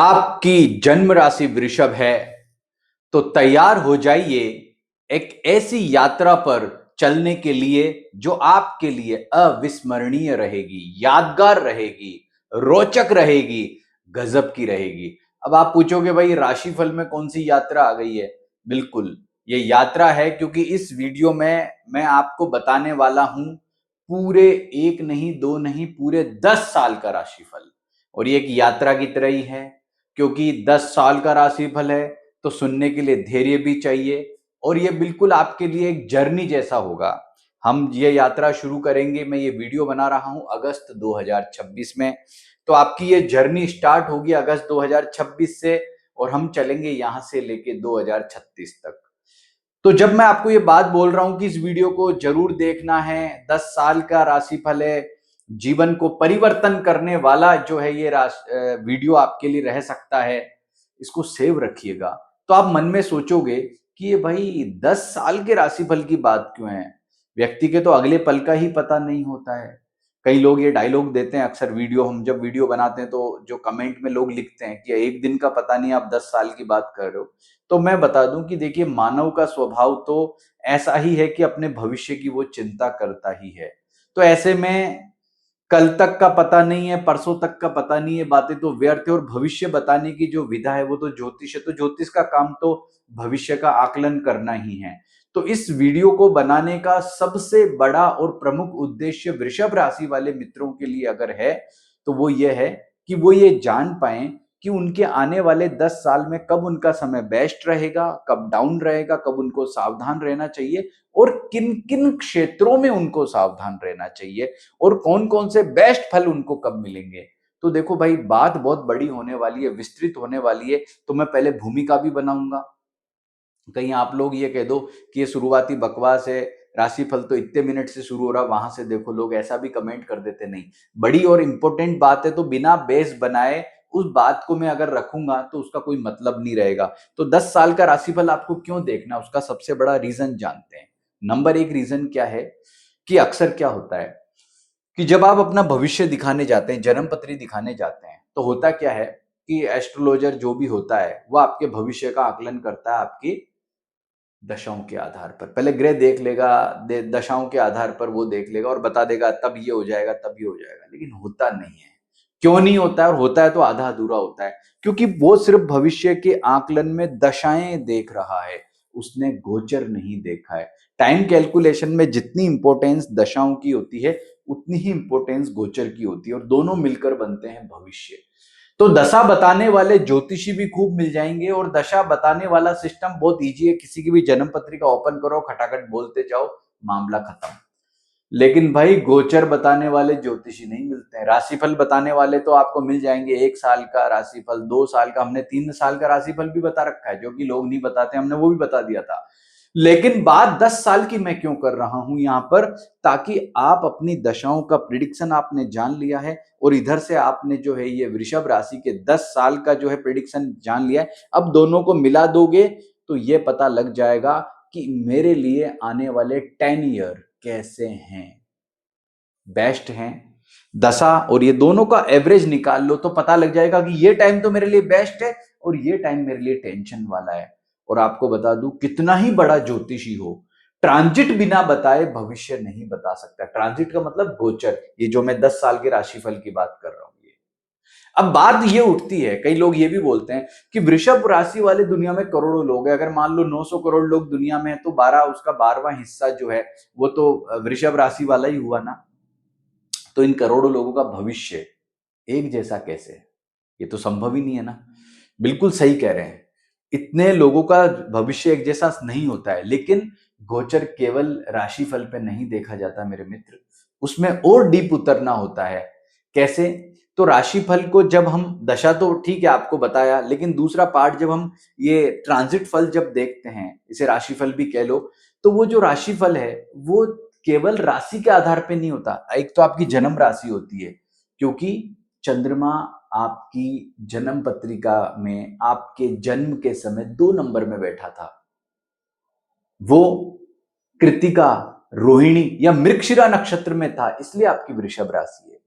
आपकी जन्म राशि वृषभ है तो तैयार हो जाइए एक ऐसी यात्रा पर चलने के लिए जो आपके लिए अविस्मरणीय रहेगी, यादगार रहेगी, रोचक रहेगी, गजब की रहेगी। अब आप पूछोगे भाई राशिफल में कौन सी यात्रा आ गई है? बिल्कुल, ये यात्रा है क्योंकि इस वीडियो में मैं आपको बताने वाला हूं पूरे एक नहीं दो नहीं पूरे 10 साल का राशिफल। और ये एक यात्रा की तरह ही है क्योंकि 10 साल का राशिफल है तो सुनने के लिए धैर्य भी चाहिए और ये बिल्कुल आपके लिए एक जर्नी जैसा होगा। हम ये यात्रा शुरू करेंगे, मैं ये वीडियो बना रहा हूं अगस्त 2026 में, तो आपकी ये जर्नी स्टार्ट होगी अगस्त 2026 से और हम चलेंगे यहां से लेके 2036 तक। तो जब मैं आपको ये बात बोल रहा हूं कि इस वीडियो को जरूर देखना है, 10 साल का राशिफल है, जीवन को परिवर्तन करने वाला जो है ये वीडियो आपके लिए रह सकता है, इसको सेव रखिएगा। तो आप मन में सोचोगे कि ये भाई 10 साल के राशिफल की बात क्यों है? व्यक्ति के तो अगले पल का ही पता नहीं होता है। कई लोग ये डायलॉग देते हैं अक्सर, हम जब वीडियो बनाते हैं तो जो कमेंट में लोग लिखते हैं कि एक दिन का पता नहीं, आप 10 साल की बात कर रहे हो। तो मैं बता दूं कि देखिए, मानव का स्वभाव तो ऐसा ही है कि अपने भविष्य की वो चिंता करता ही है। तो ऐसे में कल तक का पता नहीं है, परसों तक का पता नहीं है, बातें तो व्यर्थ है। और भविष्य बताने की जो विधा है वो तो ज्योतिष है, तो ज्योतिष का काम तो भविष्य का आकलन करना ही है। तो इस वीडियो को बनाने का सबसे बड़ा और प्रमुख उद्देश्य वृषभ राशि वाले मित्रों के लिए अगर है तो वो ये है कि वो ये जान पाए कि उनके आने वाले 10 साल में कब उनका समय बेस्ट रहेगा, कब डाउन रहेगा, कब उनको सावधान रहना चाहिए और किन किन क्षेत्रों में उनको सावधान रहना चाहिए और कौन कौन से बेस्ट फल उनको कब मिलेंगे। तो देखो भाई, बात बहुत बड़ी होने वाली है, विस्तृत होने वाली है। तो मैं पहले भूमिका भी बनाऊंगा, कहीं आप लोग ये कह दो कि ये शुरुआती बकवास है, राशिफल तो इतने मिनट से शुरू हो रहा, वहां से देखो, लोग ऐसा भी कमेंट कर देते। नहीं, बड़ी और इंपॉर्टेंट बात है तो बिना बेस बनाए उस बात को मैं अगर रखूंगा तो उसका कोई मतलब नहीं रहेगा। तो 10 साल का राशिफल आपको क्यों देखना, उसका सबसे बड़ा रीजन जानते हैं। नंबर एक रीजन क्या है कि अक्सर क्या होता है कि जब आप अपना भविष्य दिखाने जाते हैं, जन्म पत्री दिखाने जाते हैं, तो होता क्या है कि एस्ट्रोलॉजर जो भी होता है वो आपके भविष्य का आकलन करता है आपकी दशाओं के आधार पर। पहले ग्रह देख लेगा, दशाओं के आधार पर वो देख लेगा और बता देगा तब ये हो जाएगा, तब ये हो जाएगा। लेकिन होता नहीं है। क्यों नहीं होता है? और होता है तो आधा अधूरा होता है, क्योंकि वो सिर्फ भविष्य के आकलन में दशाएं देख रहा है, उसने गोचर नहीं देखा है। टाइम कैलकुलेशन में जितनी इंपॉर्टेंस दशाओं की होती है उतनी ही इंपॉर्टेंस गोचर की होती है और दोनों मिलकर बनते हैं भविष्य। तो दशा बताने वाले ज्योतिषी भी खूब मिल जाएंगे और दशा बताने वाला सिस्टम बहुत इजी है, किसी की भी जन्म पत्रिका ओपन करो, खटाखट बोलते जाओ, मामला खत्म। लेकिन भाई गोचर बताने वाले ज्योतिषी नहीं मिलते हैं। राशिफल बताने वाले तो आपको मिल जाएंगे, 1 साल का राशिफल, 2 साल का, हमने 3 साल का राशिफल भी बता रखा है, जो कि लोग नहीं बताते, हमने वो भी बता दिया था। लेकिन बात 10 साल की मैं क्यों कर रहा हूं यहां पर, ताकि आप अपनी दशाओं का प्रिडिक्शन आपने जान लिया है और इधर से आपने जो है ये वृषभ राशि के 10 साल का जो है प्रिडिक्शन जान लिया है। अब दोनों को मिला दोगे तो ये पता लग जाएगा कि मेरे लिए आने वाले 10 ईयर कैसे हैं, बेस्ट हैं। दशा और ये दोनों का एवरेज निकाल लो तो पता लग जाएगा कि ये टाइम तो मेरे लिए बेस्ट है और ये टाइम मेरे लिए टेंशन वाला है। और आपको बता दूं, कितना ही बड़ा ज्योतिषी हो, ट्रांजिट बिना बताए भविष्य नहीं बता सकता। ट्रांजिट का मतलब गोचर, ये जो मैं 10 साल के राशिफल की बात कर रहा हूं। ये अब बात ये उठती है, कई लोग ये भी बोलते हैं कि वृषभ राशि वाले दुनिया में करोड़ों लोग हैं, अगर मान लो 900 करोड़ लोग दुनिया में है तो 12 उसका 12वां हिस्सा जो है वो तो वृषभ राशि वाला ही हुआ ना। तो इन करोड़ों लोगों का भविष्य एक जैसा कैसे? ये तो संभव ही नहीं है ना। बिल्कुल सही कह रहे हैं, इतने लोगों का भविष्य एक जैसा नहीं होता है। लेकिन गोचर केवल राशिफल पे नहीं देखा जाता मेरे मित्र, उसमें और डीप उतरना होता है। कैसे? तो राशिफल को जब हम, दशा तो ठीक है आपको बताया, लेकिन दूसरा पार्ट जब हम ये ट्रांजिट फल जब देखते हैं, इसे राशिफल भी कह लो, तो वो जो राशिफल है वो केवल राशि के आधार पे नहीं होता। एक तो आपकी जन्म राशि होती है, क्योंकि चंद्रमा आपकी जन्म पत्रिका में आपके जन्म के समय 2 नंबर में बैठा था। वो कृतिका, रोहिणी या मृगशिरा नक्षत्र में था, इसलिए आपकी वृषभ राशि है।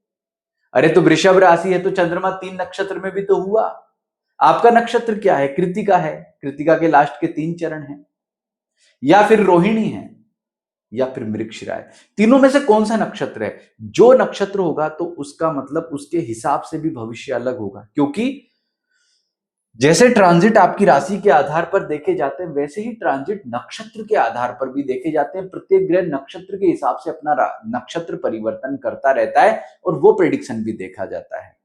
अरे तो वृषभ राशि है तो चंद्रमा 3 नक्षत्र में भी तो हुआ। आपका नक्षत्र क्या है? कृतिका है, कृतिका के लास्ट के 3 चरण हैं, या फिर रोहिणी है, या फिर मृगशिरा है। तीनों में से कौन सा नक्षत्र है? जो नक्षत्र होगा तो उसका मतलब उसके हिसाब से भी भविष्य अलग होगा, क्योंकि जैसे ट्रांजिट आपकी राशि के आधार पर देखे जाते हैं, वैसे ही ट्रांजिट नक्षत्र के आधार पर भी देखे जाते हैं। प्रत्येक ग्रह नक्षत्र के हिसाब से अपना नक्षत्र परिवर्तन करता रहता है और वो प्रेडिक्शन भी देखा जाता है।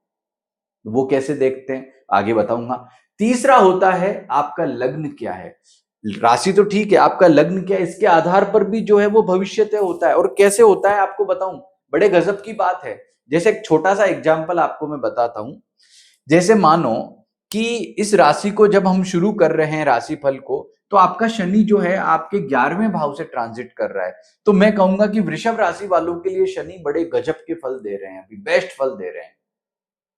वो कैसे देखते हैं आगे बताऊंगा। तीसरा होता है आपका लग्न क्या है। राशि तो ठीक है, आपका लग्न क्या है, इसके आधार पर भी जो है वो भविष्य तय होता है। और कैसे होता है आपको बताऊं, बड़े गजब की बात है। जैसे एक छोटा सा एग्जाम्पल आपको मैं बताता हूं। जैसे मानो कि इस राशि को जब हम शुरू कर रहे हैं राशिफल को, तो आपका शनि जो है आपके 11वें भाव से ट्रांजिट कर रहा है। तो मैं कहूंगा कि वृषभ राशि वालों के लिए शनि बड़े गजब के फल दे रहे हैं, अभी बेस्ट फल दे रहे हैं।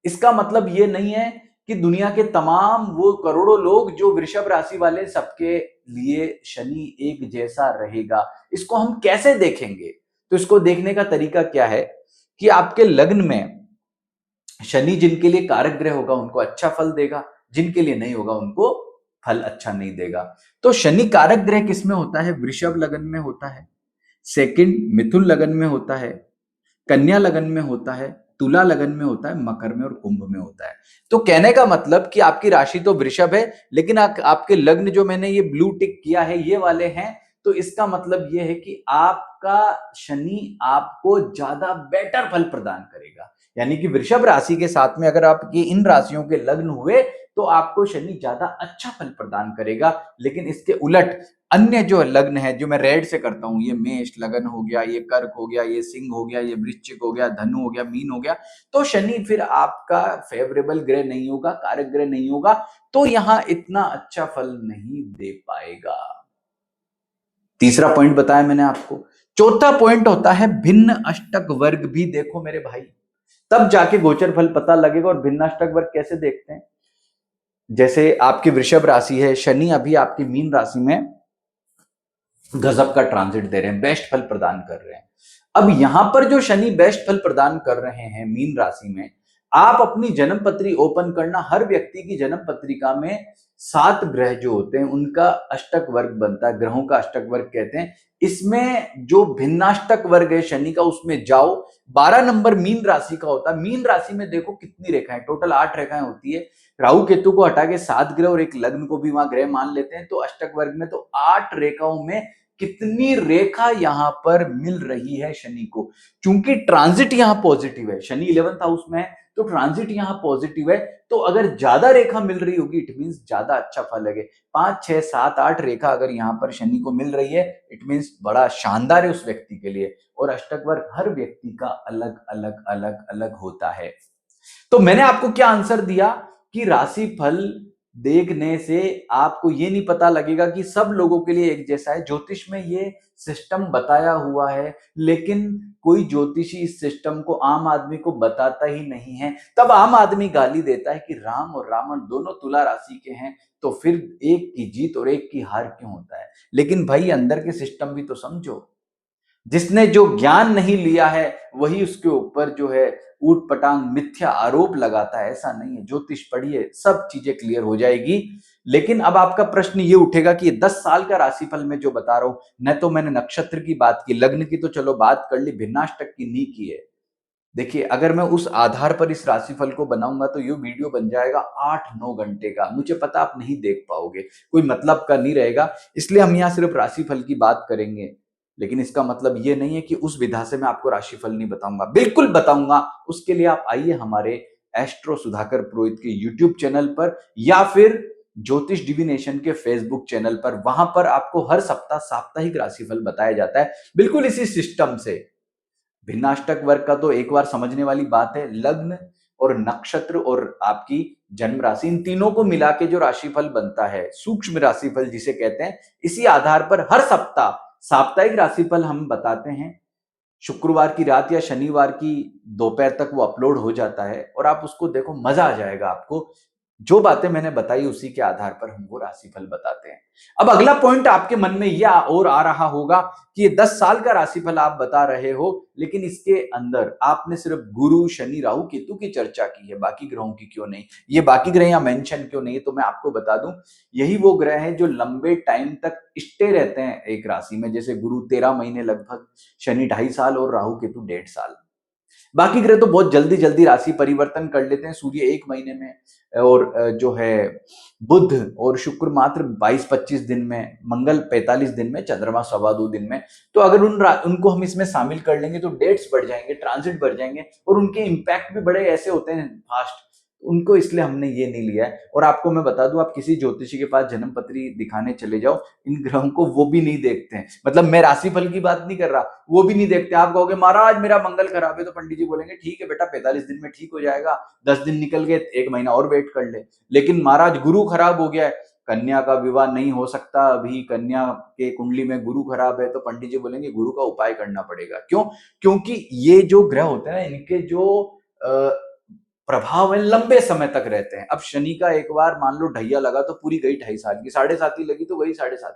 इसका मतलब ये नहीं है कि दुनिया के तमाम वो करोड़ों लोग जो वृषभ राशि वाले सबके लिए शनि एक जैसा रहेगा। इसको हम कैसे देखेंगे? तो इसको देखने का तरीका क्या है कि आपके लग्न में शनि जिनके लिए कारक ग्रह होगा उनको अच्छा फल देगा, जिनके लिए नहीं होगा उनको फल अच्छा नहीं देगा। तो शनि कारक ग्रह किसमें होता है? वृषभ लगन में होता है, सेकंड मिथुन लगन में होता है, कन्या लगन में होता है, तुला लगन में होता है, मकर में और कुंभ में होता है। तो कहने का मतलब कि आपकी राशि तो वृषभ है, लेकिन आपके लग्न जो मैंने ये ब्लू टिक किया है ये वाले हैं। तो इसका मतलब ये है कि आपका शनि आपको ज्यादा बेटर फल प्रदान करेगा। यानी कि वृषभ राशि के साथ में अगर आपके इन राशियों के लग्न हुए तो आपको शनि ज्यादा अच्छा फल प्रदान करेगा। लेकिन इसके उलट अन्य जो लग्न है, जो मैं रेड से करता हूं, ये मेष लगन हो गया, ये कर्क हो गया, ये सिंह हो गया, ये वृश्चिक हो गया, धनु हो गया, मीन हो गया, तो शनि फिर आपका फेवरेबल ग्रह नहीं होगा, कारक ग्रह नहीं होगा, तो यहां इतना अच्छा फल नहीं दे पाएगा। तीसरा पॉइंट बताया मैंने आपको। चौथा पॉइंट होता है भिन्न अष्टक वर्ग भी देखो मेरे भाई, तब जाके गोचर फल पता लगेगा। और भिन्न अष्टक वर्ग कैसे देखते हैं? जैसे आपकी वृषभ राशि है, शनि अभी आपकी मीन राशि में गजब का ट्रांजिट दे रहे हैं, बेस्ट फल प्रदान कर रहे हैं। अब यहां पर जो शनि बेस्ट फल प्रदान कर रहे हैं मीन राशि में, आप अपनी जन्म पत्री ओपन करना, हर व्यक्ति की जन्म पत्रिका में 7 ग्रह जो होते हैं उनका अष्टक वर्ग बनता है, ग्रहों का अष्टक वर्ग कहते हैं। इसमें जो भिन्नाष्टक वर्ग है शनि का, उसमें जाओ, 12 नंबर मीन राशि का होता है। मीन राशि में देखो कितनी रेखाएं, टोटल 8 रेखाएं होती है। राहु केतु को हटा के 7 ग्रह और एक लग्न को भी वहां ग्रह मान लेते हैं, तो अष्टक वर्ग में तो 8 रेखाओं में कितनी रेखा यहां पर मिल रही है शनि को। चूंकि ट्रांजिट यहां पॉजिटिव है, शनि 11th हाउस में है, तो ट्रांजिट यहां पॉजिटिव है। तो अगर ज्यादा रेखा मिल रही होगी इट मींस ज्यादा अच्छा फल है। 5 6 7 8 रेखा अगर यहां पर शनि को मिल रही है, इट मींस बड़ा शानदार है उस व्यक्ति के लिए। और अष्टक वर्ग हर व्यक्ति का अलग अलग अलग अलग होता है। तो मैंने आपको क्या आंसर दिया कि राशि फल देखने से आपको ये नहीं पता लगेगा कि सब लोगों के लिए एक जैसा है। ज्योतिष में ये सिस्टम बताया हुआ है, लेकिन कोई ज्योतिषी इस सिस्टम को आम आदमी को बताता ही नहीं है। तब आम आदमी गाली देता है कि राम और रावण दोनों तुला राशि के हैं, तो फिर एक की जीत और एक की हार क्यों होता है? लेकिन भाई अंदर के सिस्टम भी तो समझो। जिसने जो ज्ञान नहीं लिया है वही उसके ऊपर जो है ऊट पटांग मिथ्या आरोप लगाता है। ऐसा नहीं है, ज्योतिष पढ़िए, सब चीजें क्लियर हो जाएगी। लेकिन अब आपका प्रश्न ये उठेगा कि ये 10 साल का राशिफल में जो बता रहा हूं, न तो मैंने नक्षत्र की बात की, लग्न की तो चलो बात कर ली, भिन्नाष्टक की नहीं की है। देखिए अगर मैं उस आधार पर इस राशिफल को बनाऊंगा तो ये वीडियो बन जाएगा 8-9 घंटे का। मुझे पता आप नहीं देख पाओगे, कोई मतलब का नहीं रहेगा। इसलिए हम यहाँ सिर्फ राशिफल की बात करेंगे। लेकिन इसका मतलब ये नहीं है कि उस विधा से मैं आपको राशिफल नहीं बताऊंगा, बिल्कुल बताऊंगा। उसके लिए आप आइए हमारे एस्ट्रो सुधाकर पुरोहित के यूट्यूब चैनल पर, या फिर ज्योतिष डिविनेशन के फेसबुक चैनल पर। वहां पर आपको हर सप्ताह साप्ताहिक राशिफल बताया जाता है, बिल्कुल इसी सिस्टम से। भिन्नाष्टक वर्ग का तो एक बार समझने वाली बात है। लग्न और नक्षत्र और आपकी जन्म राशि, इन तीनों को मिला के जो राशिफल बनता है, सूक्ष्म राशिफल जिसे कहते हैं, इसी आधार पर हर सप्ताह साप्ताहिक राशिफल हम बताते हैं। शुक्रवार की रात या शनिवार की दोपहर तक वो अपलोड हो जाता है और आप उसको देखो, मजा आ जाएगा आपको। जो बातें मैंने बताई उसी के आधार पर हम वो राशिफल बताते हैं। अब अगला पॉइंट आपके मन में यह और आ रहा होगा कि ये 10 साल का राशिफल आप बता रहे हो, लेकिन इसके अंदर आपने सिर्फ गुरु, शनि, राहु, केतु की चर्चा की है, बाकी ग्रहों की क्यों नहीं? ये बाकी ग्रह यहाँ मेंशन क्यों नहीं है? तो मैं आपको बता दूं, यही वो ग्रह हैं जो लंबे टाइम तक स्टे रहते हैं एक राशि में। जैसे गुरु 13 महीने लगभग, शनि 2.5 साल और राहु केतु 1.5 साल। बाकी ग्रह तो बहुत जल्दी जल्दी राशि परिवर्तन कर लेते हैं। सूर्य 1 महीने में, और जो है बुध और शुक्र मात्र 22-25 दिन में, मंगल 45 दिन में, चंद्रमा 2.25 दिन में। तो अगर उनको हम इसमें शामिल कर लेंगे तो डेट्स बढ़ जाएंगे, ट्रांजिट बढ़ जाएंगे, और उनके इंपैक्ट भी बड़े ऐसे होते हैं फास्ट, उनको इसलिए हमने ये नहीं लिया है। और आपको मैं बता दूं, आप किसी ज्योतिषी के पास जन्म पत्री दिखाने चले जाओ, इन ग्रहों को वो भी नहीं देखते हैं। मतलब मैं राशिफल की बात नहीं कर रहा, वो भी नहीं देखते। आप कहोगे महाराज मेरा मंगल खराब है, तो पंडित जी बोलेंगे ठीक है बेटा 45 दिन में ठीक हो जाएगा, 10 दिन निकल गए, 1 महीना और वेट कर ले। लेकिन महाराज गुरु खराब हो गया है, कन्या का विवाह नहीं हो सकता अभी, कन्या के कुंडली में गुरु खराब है, तो पंडित जी बोलेंगे गुरु का उपाय करना पड़ेगा। क्यों? क्योंकि ये जो ग्रह होते हैं इनके जो प्रभाव है लंबे समय तक रहते हैं। अब शनि का एक बार मान लो ढैया लगा तो पूरी गई 2.5 साल की, 7.5 लगी तो गई 7.5 साल।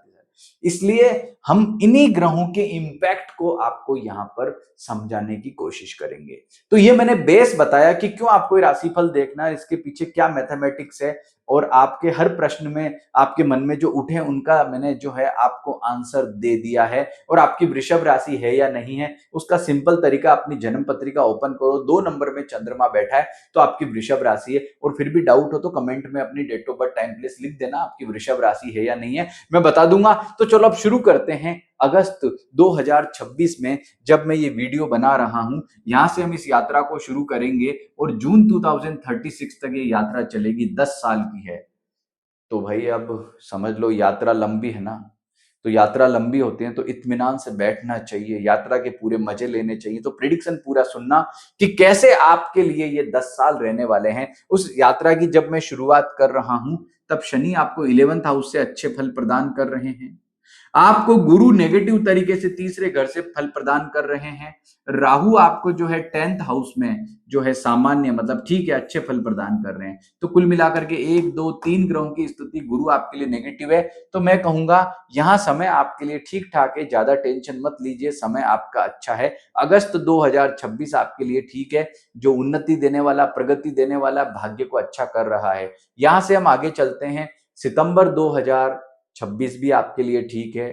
इसलिए हम इन्हीं ग्रहों के इंपैक्ट को आपको यहां पर समझाने की कोशिश करेंगे। तो ये मैंने बेस बताया कि क्यों आपको राशिफल देखना है, इसके पीछे क्या मैथमेटिक्स है, और आपके हर प्रश्न में आपके मन में जो उठे उनका मैंने जो है आपको आंसर दे दिया है। और आपकी वृषभ राशि है या नहीं है उसका सिंपल तरीका, अपनी जन्म पत्रिका ओपन करो, 2 नंबर में चंद्रमा बैठा है तो आपकी वृषभ राशि है। और फिर भी डाउट हो तो कमेंट में अपनी date of birth, time, place लिख देना, आपकी वृषभ राशि है या नहीं है, मैं बता दूंगा। तो चलो अब शुरू करते हैं। अगस्त 2026 में जब मैं ये वीडियो बना रहा हूं, यहां से हम इस यात्रा को शुरू करेंगे और जून 2036 तक ये यात्रा चलेगी, 10 साल की है। तो भाई अब समझ लो यात्रा लंबी है ना, तो यात्रा लंबी होती है तो इत्मीनान से बैठना चाहिए, यात्रा के पूरे मजे लेने चाहिए। तो प्रिडिक्शन पूरा सुनना कि कैसे आपके लिए ये 10 साल रहने वाले हैं। उस यात्रा की जब मैं शुरुआत कर रहा हूं तब शनि आपको 11th हाउस से अच्छे फल प्रदान कर रहे हैं, आपको गुरु नेगेटिव तरीके से तीसरे घर से फल प्रदान कर रहे हैं, राहु आपको जो है 10th हाउस में जो है सामान्य, मतलब ठीक है, अच्छे फल प्रदान कर रहे हैं। तो कुल मिलाकर के 1 2 3 ग्रहों की स्थिति, गुरु आपके लिए नेगेटिव है। तो मैं कहूंगा यहाँ समय आपके लिए ठीक ठाक है, ज्यादा टेंशन मत लीजिए, समय आपका अच्छा है। अगस्त 2026 आपके लिए ठीक है, जो उन्नति देने वाला, प्रगति देने वाला, भाग्य को अच्छा कर रहा है। यहां से हम आगे चलते हैं। सितंबर 2026 भी आपके लिए ठीक है,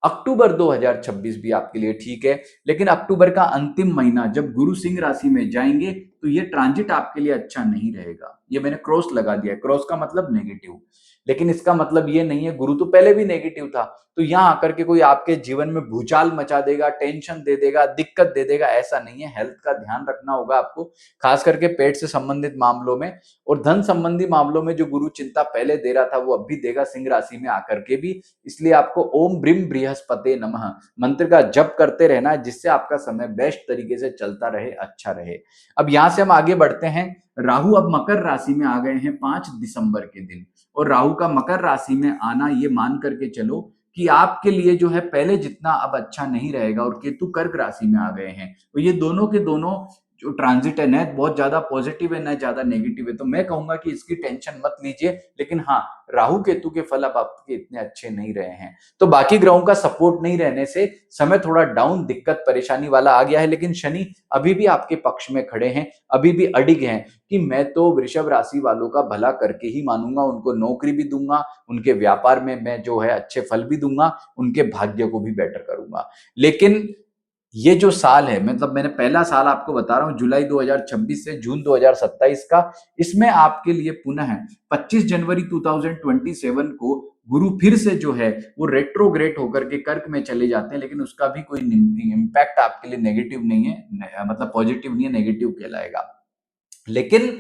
अक्टूबर 2026 भी आपके लिए ठीक है। लेकिन अक्टूबर का अंतिम महीना जब गुरु सिंह राशि में जाएंगे तो ये ट्रांजिट आपके लिए अच्छा नहीं रहेगा। ये मैंने क्रॉस लगा दिया है, क्रॉस का मतलब नेगेटिव, लेकिन इसका मतलब ये नहीं है, गुरु तो पहले भी नेगेटिव था, तो यहां आकर के कोई आपके जीवन में भूचाल मचा देगा, टेंशन दे देगा, दिक्कत दे देगा, ऐसा नहीं है। हेल्थ का ध्यान रखना होगा आपको, खास करके पेट से संबंधित मामलों में, और धन संबंधी मामलों में जो गुरु चिंता पहले दे रहा था वो अब भी देगा सिंह राशि में आकर के भी। इसलिए आपको ओम ब्रीम बृहस्पते नमः मंत्र का जप करते रहना है, जिससे आपका समय बेस्ट तरीके से चलता रहे, अच्छा रहे। अब यहां से हम आगे बढ़ते हैं। राहु अब मकर राशि में आ गए हैं 5 दिसंबर के दिन, और राहु का मकर राशि में आना, ये मान करके चलो कि आपके लिए जो है पहले जितना अब अच्छा नहीं रहेगा। और केतु कर्क राशि में आ गए हैं, तो ये दोनों के दोनों जो ट्रांजिट है न बहुत ज्यादा पॉजिटिव है न ज्यादा नेगेटिव है। तो मैं कहूंगा कि इसकी टेंशन मत लीजिए, लेकिन हाँ, राहु केतु के फल अब आपके इतने अच्छे नहीं रहे हैं। तो बाकी ग्रहों का सपोर्ट नहीं रहने से समय थोड़ा डाउन, दिक्कत परेशानी वाला आ गया है। लेकिन शनि अभी भी आपके पक्ष में खड़े हैं, अभी भी अडिग हैं कि मैं तो वृषभ राशि वालों का भला करके ही मानूंगा, उनको नौकरी भी दूंगा, उनके व्यापार में मैं जो है अच्छे फल भी दूंगा, उनके भाग्य को भी बेटर करूंगा। लेकिन ये जो साल है, मतलब मैंने पहला साल आपको बता रहा हूं, जुलाई 2026 से जून 2027 का, इसमें आपके लिए पुनः 25 जनवरी 2027 को गुरु फिर से जो है वो रेट्रोग्रेड होकर के कर्क में चले जाते हैं। लेकिन उसका भी कोई इम्पैक्ट आपके लिए नेगेटिव नहीं है, मतलब पॉजिटिव नहीं है, नेगेटिव कहलाएगा। लेकिन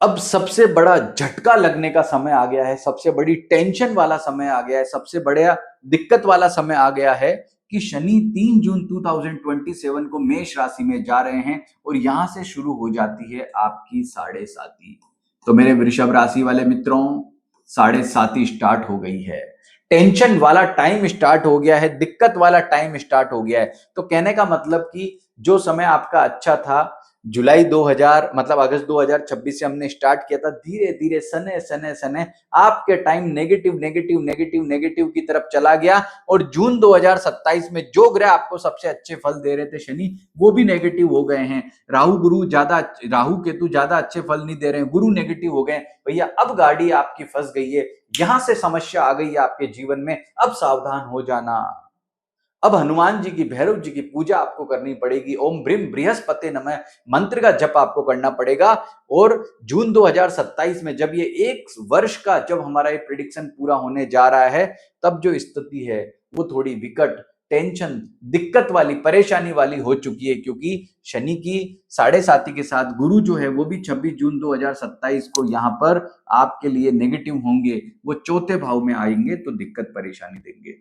अब सबसे बड़ा झटका लगने का समय आ गया है, सबसे बड़ी टेंशन वाला समय आ गया है, सबसे बड़ा दिक्कत वाला समय आ गया है कि शनि 3 जून 2027 को मेष राशि में जा रहे हैं, और यहां से शुरू हो जाती है आपकी 7.5। तो मेरे वृषभ राशि वाले मित्रों, 7.5 स्टार्ट हो गई है, टेंशन वाला टाइम स्टार्ट हो गया है, दिक्कत वाला टाइम स्टार्ट हो गया है। तो कहने का मतलब कि जो समय आपका अच्छा था, जुलाई 2000 मतलब अगस्त 2026 से हमने स्टार्ट किया था, धीरे धीरे सने सने सने आपके time negative negative negative negative की तरफ चला गया और जून 2027 में जो ग्रह आपको सबसे अच्छे फल दे रहे थे शनि, वो भी नेगेटिव हो गए हैं। राहु केतु ज्यादा अच्छे फल नहीं दे रहे हैं, गुरु नेगेटिव हो गए। भैया अब गाड़ी आपकी फंस गई है, यहां से समस्या आ गई है आपके जीवन में, अब सावधान हो जाना। अब हनुमान जी की, भैरव जी की पूजा आपको करनी पड़ेगी। ओम ब्रीम बृहस्पति नमः मंत्र का जप आपको करना पड़ेगा। और जून 2027 में जब ये एक वर्ष का जब हमारा ये प्रिडिक्शन पूरा होने जा रहा है, तब जो स्थिति है वो थोड़ी विकट, टेंशन, दिक्कत वाली, परेशानी वाली हो चुकी है, क्योंकि शनि की साढ़े साथी के साथ गुरु जो है वो भी 26 जून 2027 को यहाँ पर आपके लिए नेगेटिव होंगे, वो चौथे भाव में आएंगे, तो दिक्कत परेशानी देंगे।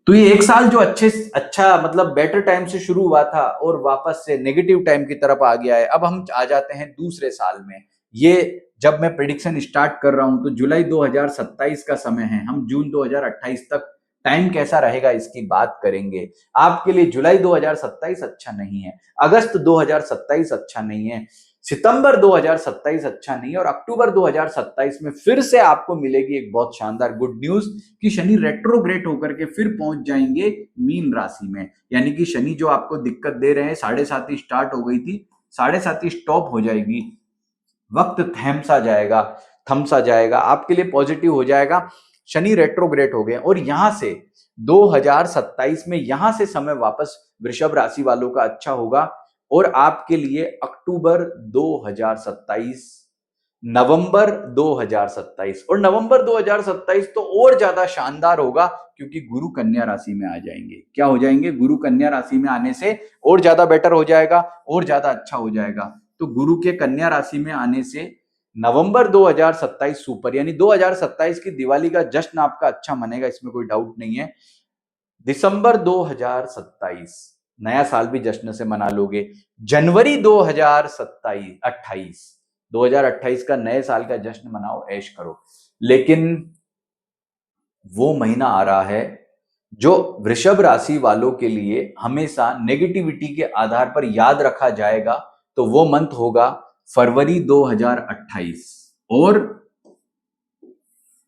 तो ये एक साल जो अच्छा मतलब बेटर टाइम से शुरू हुआ था और वापस से नेगेटिव टाइम की तरफ आ गया है। अब हम आ जाते हैं दूसरे साल में। ये जब मैं प्रिडिक्शन स्टार्ट कर रहा हूं तो जुलाई 2027 का समय है, हम जून 2028 तक टाइम कैसा रहेगा इसकी बात करेंगे। आपके लिए जुलाई 2027 अच्छा नहीं है, अगस्त 2027 अच्छा नहीं है, सितंबर 2027 अच्छा नहीं है, और अक्टूबर 2027 में फिर से आपको मिलेगी एक बहुत शानदार गुड न्यूज कि शनि रेट्रोग्रेड होकर के फिर पहुंच जाएंगे मीन राशि में। यानी कि शनि जो आपको दिक्कत दे रहे हैं, साढ़े साथी स्टार्ट हो गई थी, साढ़े साथी स्टॉप हो जाएगी, वक्त थम सा जाएगा, आपके लिए पॉजिटिव हो जाएगा। शनि रेट्रोग्रेड हो गए और यहां से 2027 में यहां से समय वापस वृषभ राशि वालों का अच्छा होगा। और आपके लिए अक्टूबर 2027, नवंबर 2027 और नवंबर 2027 तो और ज्यादा शानदार होगा, क्योंकि गुरु कन्या राशि में आ जाएंगे। क्या हो जाएंगे? गुरु कन्या राशि में आने से और ज्यादा बेटर हो जाएगा, और ज्यादा अच्छा हो जाएगा। तो गुरु के कन्या राशि में आने से नवंबर 2027 सुपर, यानी 2027 की दिवाली का जश्न आपका अच्छा मनेगा, इसमें कोई डाउट नहीं है। दिसंबर 2027 नया साल भी जश्न से मना लोगे। जनवरी 2028 का नए साल का जश्न मनाओ, ऐश करो। लेकिन वो महीना आ रहा है जो वृषभ राशि वालों के लिए हमेशा नेगेटिविटी के आधार पर याद रखा जाएगा, तो वो मंथ होगा फरवरी 2028। और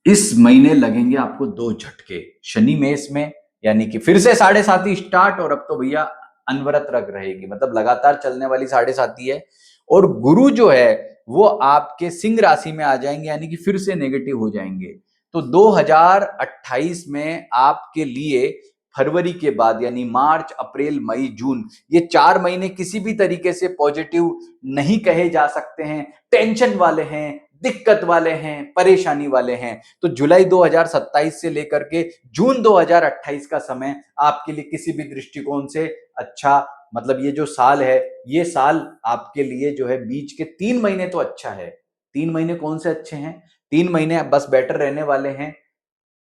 इस महीने लगेंगे आपको दो झटके, शनि मेष में, यानी कि फिर से साढ़े साथी स्टार्ट, और अब तो भैया अनवरत रख रहेगी, मतलब लगातार चलने वाली साढ़े साथी है। और गुरु जो है वो आपके सिंह राशि में आ जाएंगे, यानी कि फिर से नेगेटिव हो जाएंगे। तो 2028 में आपके लिए फरवरी के बाद यानी मार्च, अप्रैल, मई, जून, ये 4 महीने किसी भी तरीके से पॉजिटिव नहीं कहे जा सकते हैं, टेंशन वाले हैं, दिक्कत वाले हैं, परेशानी वाले हैं। तो जुलाई 2027 से लेकर के जून 2028 का समय आपके लिए किसी भी दृष्टिकोण से अच्छा, मतलब ये जो साल है, ये साल आपके लिए जो है बीच के 3 महीने तो अच्छा है। 3 महीने कौन से अच्छे हैं? 3 महीने बस बेटर रहने वाले हैं,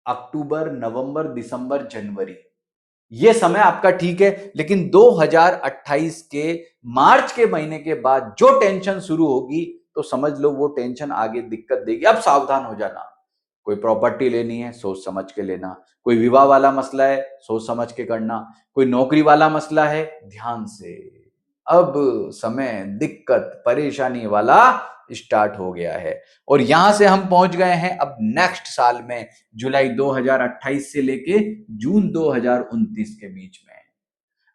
अक्टूबर, नवंबर, दिसंबर, जनवरी, ये समय आपका ठीक है। लेकिन 2028 के मार्च के महीने के बाद जो टेंशन शुरू होगी, तो समझ लो वो टेंशन आगे दिक्कत देगी। अब सावधान हो जाना। कोई प्रॉपर्टी लेनी है, सोच समझ के लेना। कोई विवाह वाला मसला है, सोच समझ के करना। कोई नौकरी वाला मसला है, ध्यान से। अब समय दिक्कत परेशानी वाला स्टार्ट हो गया है, और यहां से हम पहुंच गए हैं अब नेक्स्ट साल में, जुलाई 2028 से लेके जून 2029 के बीच में।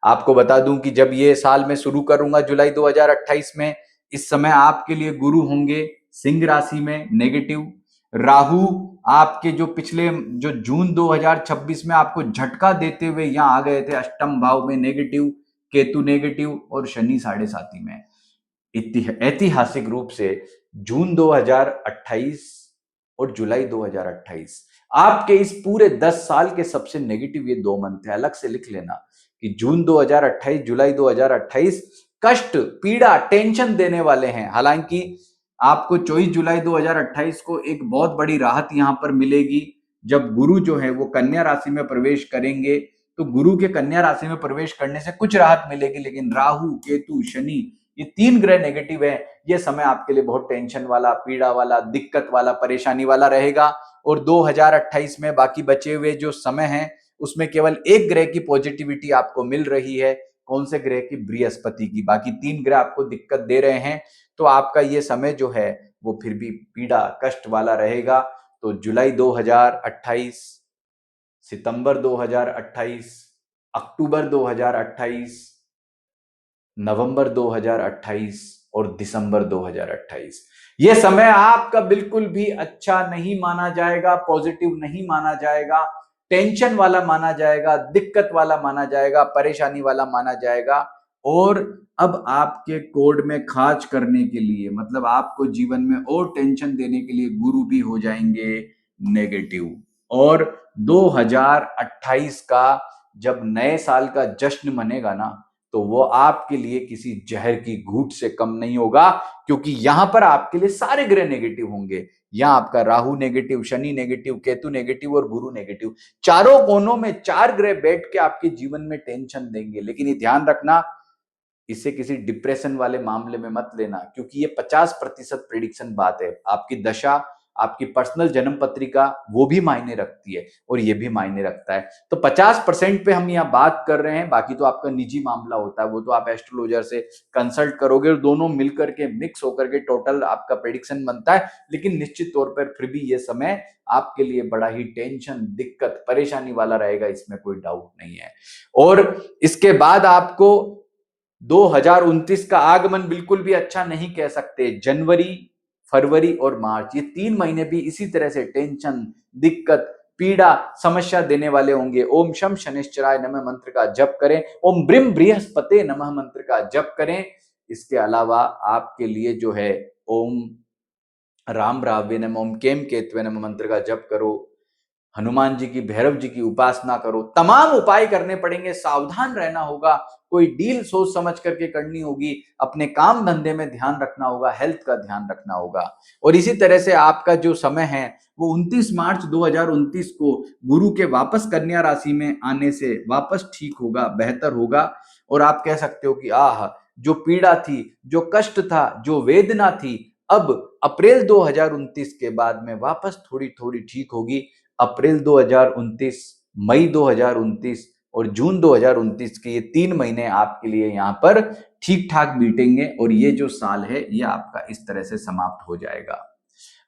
आपको बता दूं कि जब ये साल मैं शुरू करूंगा जुलाई 2028 में, इस समय आपके लिए गुरु होंगे सिंह राशि में नेगेटिव, राहु आपके जो पिछले जो जून 2026 में आपको झटका देते हुए यहां आ गए थे अष्टम भाव में नेगेटिव, केतु नेगेटिव, और शनि साढ़े साथी में। ऐतिहासिक रूप से जून 2028 और जुलाई 2028 आपके इस पूरे 10 साल के सबसे नेगेटिव ये 2 मंथ है। अलग से लिख लेना कि जून 2028, जुलाई 2028 कष्ट, पीड़ा, टेंशन देने वाले हैं। हालांकि आपको 24 जुलाई 2028 को एक बहुत बड़ी राहत यहां पर मिलेगी, जब गुरु जो है वो कन्या राशि में प्रवेश करेंगे। तो गुरु के कन्या राशि में प्रवेश करने से कुछ राहत मिलेगी, लेकिन राहु, केतु, शनि, ये 3 ग्रह नेगेटिव है। ये समय आपके लिए बहुत टेंशन वाला, पीड़ा वाला, दिक्कत वाला, परेशानी वाला रहेगा। और 2028 में बाकी बचे हुए जो समय है, उसमें केवल एक ग्रह की पॉजिटिविटी आपको मिल रही है। कौन से ग्रह की? बृहस्पति की। बाकी 3 ग्रह आपको दिक्कत दे रहे हैं, तो आपका ये समय जो है वो फिर भी पीड़ा कष्ट वाला रहेगा। तो जुलाई 2028, सितंबर 2028, अक्टूबर 2028, नवंबर 2028 और दिसंबर 2028, यह समय आपका बिल्कुल भी अच्छा नहीं माना जाएगा, पॉजिटिव नहीं माना जाएगा, टेंशन वाला माना जाएगा, दिक्कत वाला माना जाएगा, परेशानी वाला माना जाएगा। और अब आपके कोड में खाच करने के लिए, मतलब आपको जीवन में और टेंशन देने के लिए गुरु भी हो जाएंगे नेगेटिव। और 2028 का जब नए साल का जश्न मनेगा ना, तो वो आपके लिए किसी जहर की घूंट से कम नहीं होगा, क्योंकि यहां पर आपके लिए सारे ग्रह नेगेटिव होंगे। यहां आपका Rahu negative, Shani negative, Ketu negative और गुरु नेगेटिव, चारों कोनों में 4 ग्रह बैठ के आपके जीवन में टेंशन देंगे। लेकिन ये ध्यान रखना, इसे किसी डिप्रेशन वाले मामले में मत लेना, क्योंकि ये 50% प्रिडिक्शन बात है। आपकी दशा, आपकी पर्सनल जन्म पत्रिका वो भी मायने रखती है और ये भी मायने रखता है। तो 50% पे हम यहाँ बात कर रहे हैं, बाकी तो आपका निजी मामला होता है, वो तो आप एस्ट्रोलॉजर से कंसल्ट करोगे और दोनों मिलकर के मिक्स होकर के टोटल आपका प्रिडिक्शन बनता है। लेकिन निश्चित तौर पर फिर भी ये समय आपके लिए बड़ा ही टेंशन, दिक्कत, परेशानी वाला रहेगा, इसमें कोई डाउट नहीं है। और इसके बाद आपको 2029 का आगमन बिल्कुल भी अच्छा नहीं कह सकते। जनवरी, फरवरी और मार्च, ये 3 महीने भी इसी तरह से टेंशन, दिक्कत, पीड़ा, समस्या देने वाले होंगे। ओम शम शनिश्चराय नमः मंत्र का जप करें, ओम ब्रिम बृहस्पते नमः मंत्र का जप करें। इसके अलावा आपके लिए जो है ओम राम रावे नमः, ओम केम केतवे नमः मंत्र का जप करो, हनुमान जी की, भैरव जी की उपासना करो। तमाम उपाय करने पड़ेंगे, सावधान रहना होगा, कोई डील सोच समझ करके करनी होगी, अपने काम धंधे में ध्यान रखना होगा, हेल्थ का ध्यान रखना होगा। और इसी तरह से आपका जो समय है वो 29 मार्च 2029 को गुरु के वापस कन्या राशि में आने से वापस ठीक होगा, बेहतर होगा। और आप कह सकते हो कि आह, जो पीड़ा थी, जो कष्ट था, जो वेदना थी, अब अप्रैल 2029 के बाद में वापस थोड़ी थोड़ी ठीक होगी। अप्रैल 2029, मई 2029 और जून 2029 के ये 3 महीने आपके लिए यहाँ पर ठीक ठाक बीतेंगे और ये जो साल है ये आपका इस तरह से समाप्त हो जाएगा।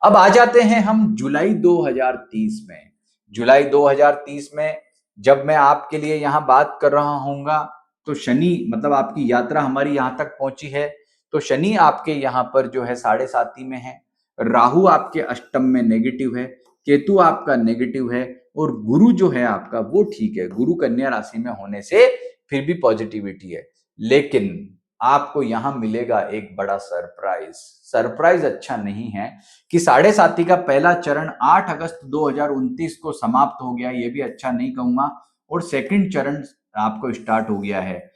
अब आ जाते हैं हम जुलाई 2030 में। जुलाई 2030 में जब मैं आपके लिए यहाँ बात कर रहा हूँगा, तो शनि, मतलब आपकी यात्रा हमारी यहाँ तक पहुंची है, तो शनि आपके यहाँ पर जो है 7.5 में है, राहु आपके अष्टम में नेगेटिव है, केतु आपका नेगेटिव है और गुरु जो है आपका वो ठीक है। गुरु कन्या राशि में होने से फिर भी पॉजिटिविटी है। लेकिन आपको यहां मिलेगा एक बड़ा सरप्राइज। सरप्राइज अच्छा नहीं है कि 7.5 का पहला चरण 8 अगस्त 2029 को समाप्त हो गया, ये भी अच्छा नहीं कहूंगा। और सेकंड चरण आपको स्टार्ट हो गया है।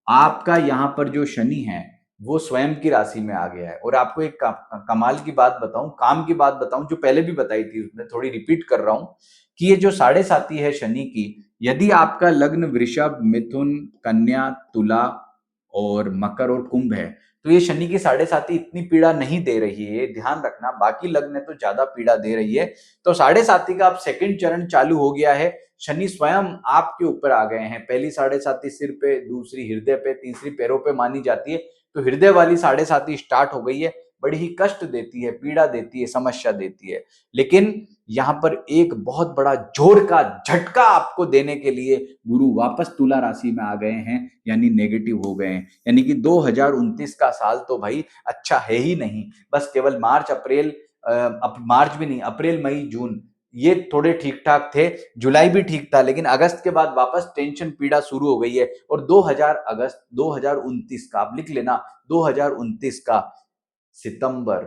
आपका यहाँ पर जो शनि है वो स्वयं की राशि में आ गया है। और आपको एक कमाल की बात बताऊं, काम की बात बताऊं, जो पहले भी बताई थी उसमें थोड़ी रिपीट कर रहा हूं, कि ये जो 7.5 है शनि की, यदि आपका लग्न वृषभ, मिथुन, कन्या, तुला और मकर और कुंभ है, तो ये शनि की 7.5 इतनी पीड़ा नहीं दे रही है, ध्यान रखना। बाकी लग्न तो ज्यादा पीड़ा दे रही है। तो 7.5 का अब सेकंड चरण चालू हो गया है। शनि स्वयं आपके ऊपर आ गए हैं। पहली 7.5 सिर पे, दूसरी हृदय पे, तीसरी पैरों पे मानी जाती है। तो हृदय वाली 7.5 स्टार्ट हो गई है। बड़ी ही कष्ट देती है, पीड़ा देती है, समस्या देती है। लेकिन यहाँ पर एक बहुत बड़ा जोर का झटका आपको देने के लिए गुरु वापस तुला राशि में आ गए हैं, यानी नेगेटिव हो गए हैं। यानी कि 2029 का साल तो भाई अच्छा है ही नहीं। बस केवल मार्च, अप्रैल, मार्च भी नहीं, अप्रैल, मई, जून ये थोड़े ठीक ठाक थे। जुलाई भी ठीक था, लेकिन अगस्त के बाद वापस टेंशन, पीड़ा शुरू हो गई है। और 2029 का आप लिख लेना, 2029 का सितंबर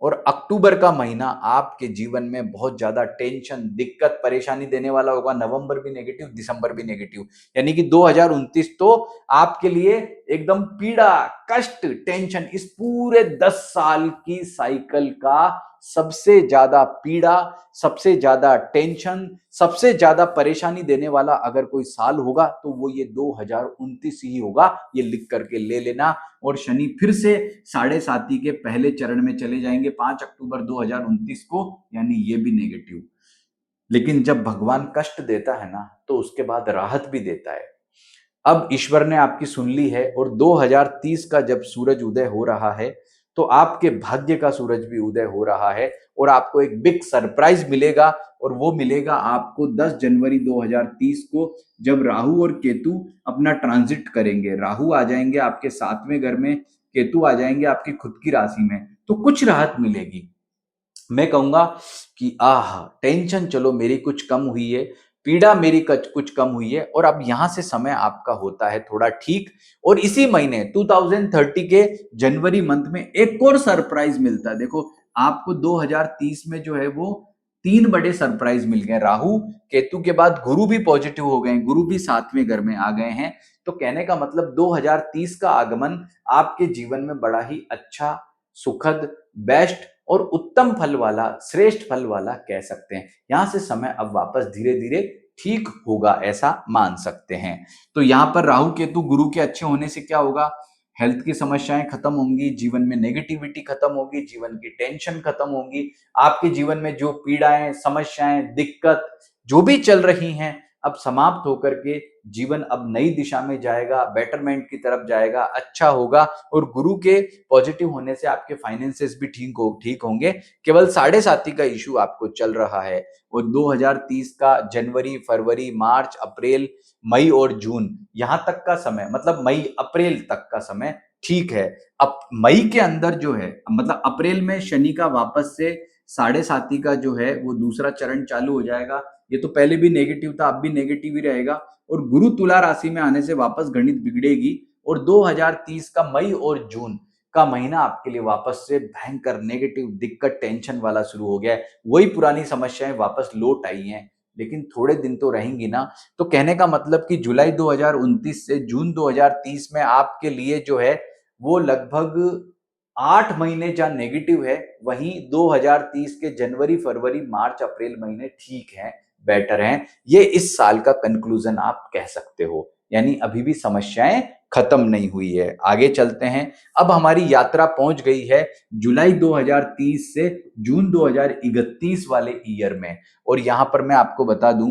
और अक्टूबर का महीना आपके जीवन में बहुत ज्यादा टेंशन, दिक्कत, परेशानी देने वाला होगा। नवंबर भी नेगेटिव, दिसंबर भी नेगेटिव, यानी कि 2029 तो आपके लिए एकदम पीड़ा, कष्ट, टेंशन, इस पूरे 10 साल की साइकिल का सबसे ज्यादा पीड़ा, सबसे ज्यादा टेंशन, सबसे ज्यादा परेशानी देने वाला अगर कोई साल होगा तो वो ये 2029 ही होगा। ये लिख करके ले लेना। और शनि फिर से 7.5 के पहले चरण में चले जाएंगे 5 अक्टूबर 2029 को, यानी ये भी नेगेटिव। लेकिन जब भगवान कष्ट देता है ना, तो उसके बाद राहत भी देता है। अब ईश्वर ने आपकी सुन ली है और 2030 का जब सूरज उदय हो रहा है तो आपके भाग्य का सूरज भी उदय हो रहा है और आपको एक बिग सरप्राइज मिलेगा। और वो मिलेगा आपको 10 जनवरी 2030 को, जब राहु और केतु अपना ट्रांजिट करेंगे। राहु आ जाएंगे आपके 7वें घर में, केतु आ जाएंगे आपकी खुद की राशि में, तो कुछ राहत मिलेगी। मैं कहूंगा कि आह, टेंशन चलो मेरी कुछ कम हुई है, पीड़ा मेरी कुछ कम हुई है, और अब यहां से समय आपका होता है थोड़ा ठीक। और इसी महीने 2030 के जनवरी मंथ में एक और सरप्राइज मिलता है। देखो, आपको 2030 में जो है वो 3 बड़े सरप्राइज मिल गए। राहु केतु के बाद गुरु भी पॉजिटिव हो गए, गुरु भी 7वें घर में आ गए हैं। तो कहने का मतलब 2030 का आगमन आपके जीवन में बड़ा ही अच्छा, सुखद, बेस्ट और उत्तम फल वाला, श्रेष्ठ फल वाला कह सकते हैं। यहां से समय अब वापस धीरे धीरे ठीक होगा, ऐसा मान सकते हैं। तो यहां पर राहु केतु गुरु के अच्छे होने से क्या होगा? हेल्थ की समस्याएं खत्म होंगी, जीवन में नेगेटिविटी खत्म होगी, जीवन की टेंशन खत्म होगी। आपके जीवन में जो पीड़ाएं, समस्याएं, दिक्कत जो भी चल रही हैं, अब समाप्त होकर के जीवन अब नई दिशा में जाएगा, बेटरमेंट की तरफ जाएगा, अच्छा होगा। और गुरु के पॉजिटिव होने से आपके फाइनेंसेस भी ठीक होंगे। केवल 7.5 का इशू आपको चल रहा है। और 2030 का जनवरी, फरवरी, मार्च, अप्रैल, मई और जून, यहां तक का समय, मतलब मई अप्रैल तक का समय ठीक है। अब मई के अंदर जो है, मतलब अप्रैल में शनि का वापस से 7.5 का जो है वो दूसरा चरण चालू हो जाएगा। ये तो पहले भी नेगेटिव था, अब भी नेगेटिव ही रहेगा। और गुरु तुला राशि में आने से वापस गणित बिगड़ेगी। और 2030 का मई और जून का महीना आपके लिए वापस से भयंकर नेगेटिव, दिक्कत, टेंशन वाला शुरू हो गया है। वही पुरानी समस्याएं वापस लौट आई हैं, लेकिन थोड़े दिन तो रहेंगी ना। तो कहने का मतलब कि जुलाई 2029 से जून 2030 में आपके लिए जो है वो लगभग 8 महीने जहां नेगेटिव है, वहीं 2030 के जनवरी, फरवरी, मार्च, अप्रैल महीने ठीक हैं, बेटर हैं। ये इस साल का कंक्लूजन आप कह सकते हो। यानी अभी भी समस्याएं खत्म नहीं हुई है। आगे चलते हैं। अब हमारी यात्रा पहुंच गई है जुलाई 2030 से जून 2031 वाले ईयर में। और यहां पर मैं आपको बता दूं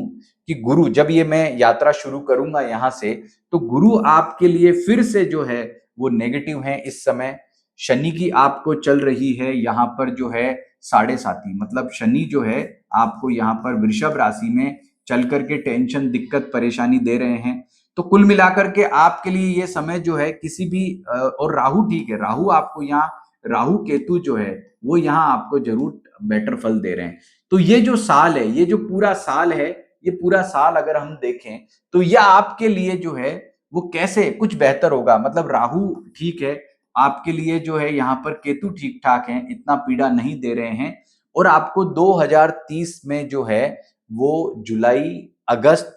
कि गुरु, जब ये मैं यात्रा शुरू करूंगा यहां से, तो गुरु आपके लिए फिर से जो है वो नेगेटिव है इस समय। शनि की आपको चल रही है यहाँ पर जो है 7.5, मतलब शनि जो है आपको यहाँ पर वृषभ राशि में चल करके टेंशन, दिक्कत, परेशानी दे रहे हैं। तो कुल मिलाकर के आपके लिए ये समय जो है किसी भी और राहु ठीक है, राहु आपको यहाँ, राहु केतु जो है वो यहाँ आपको जरूर बेटर फल दे रहे हैं। तो ये जो साल है, ये जो पूरा साल है, ये पूरा साल अगर हम देखें तो यह आपके लिए जो है वो कैसे कुछ बेहतर होगा। मतलब राहु ठीक है आपके लिए, जो है यहाँ पर केतु ठीक ठाक है, इतना पीड़ा नहीं दे रहे हैं। और आपको 2030 में जो है वो जुलाई, अगस्त